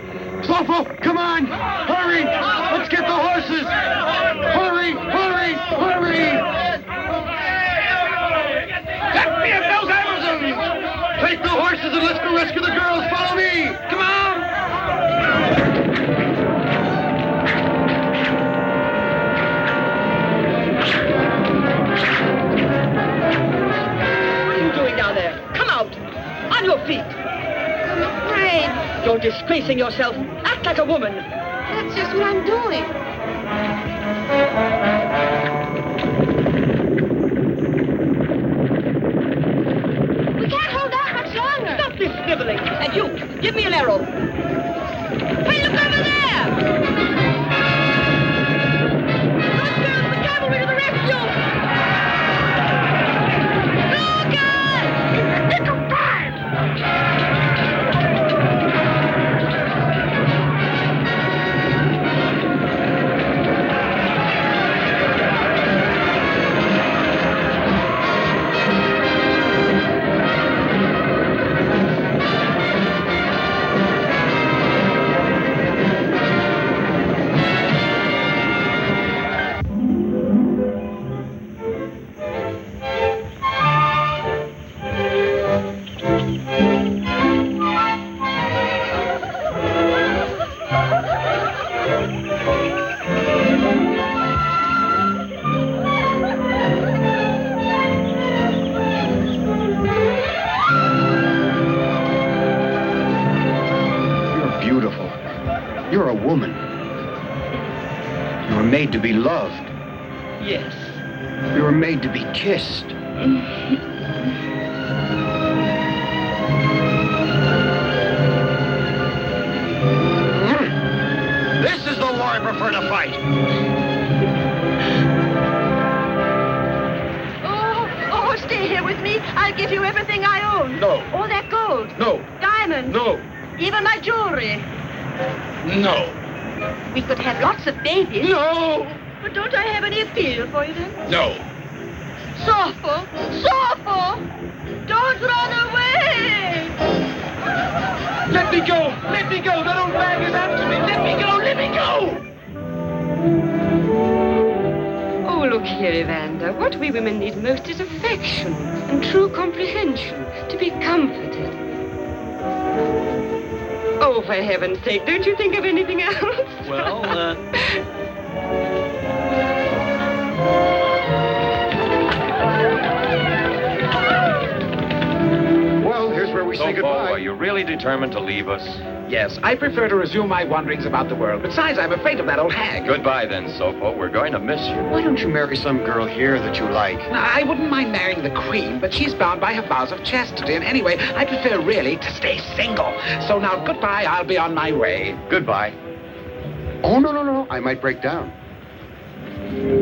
Slopo, come on! Hurry! Let's get the horses! Hurry! Hurry! Hurry! Let me at those Amazons! Take the horses and let's go rescue the girls! Follow me! Come on! What are you doing down there? Come out! On your feet! I'm afraid. You're disgracing yourself. Act like a woman. That's just what I'm doing. We can't hold out much longer. Stop this sniveling. And you, give me an arrow. Hey, look over there! Those girls, the cavalry to the rescue! Lucas! Nick of time! You're a woman. You were made to be loved. Yes. You were made to be kissed. This is the war I prefer to fight. Oh, stay here with me. I'll give you everything I own. No. All that gold. No. Diamonds. No. Even my jewelry. No. We could have lots of babies. No. But don't I have any appeal for you then? No. Soulful. Soulful. Don't run away. Let me go. Let me go. That old bag is after me. Let me go. Let me go. Oh, look here, Evander. What we women need most is affection and true comprehension, to be comforted. Oh, for heaven's sake, don't you think of anything else? Well, Well, here's where we say goodbye. Are you really determined to leave us? Yes, I prefer to resume my wanderings about the world. Besides, I'm afraid of that old hag. Goodbye then, Sopo. We're going to miss you. Why don't you marry some girl here that you like? I wouldn't mind marrying the Queen, but she's bound by her vows of chastity. And anyway, I prefer really to stay single. So now, goodbye. I'll be on my way. Goodbye. Oh, no. I might break down.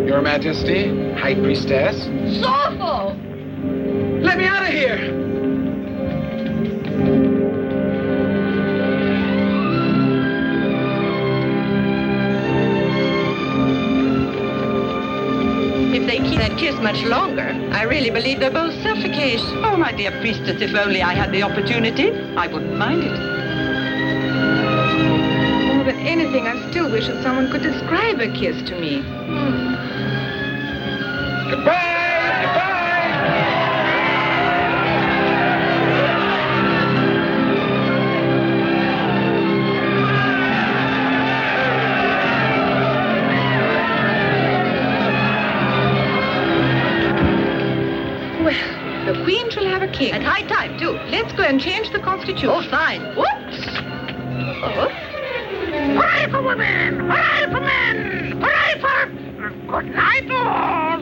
Your Majesty, High Priestess. Soulful! Let me out of here! If they keep that kiss much longer, I really believe they'll both suffocate. Oh, my dear priestess, if only I had the opportunity, I wouldn't mind it. More than anything, I still wish that someone could describe a kiss to me. Goodbye! The Queen shall have a king. At high time, too. Let's go and change the Constitution. Oh, fine. Whoops! Oh. Hooray for women! Hooray for men! Hooray for... Good night, all!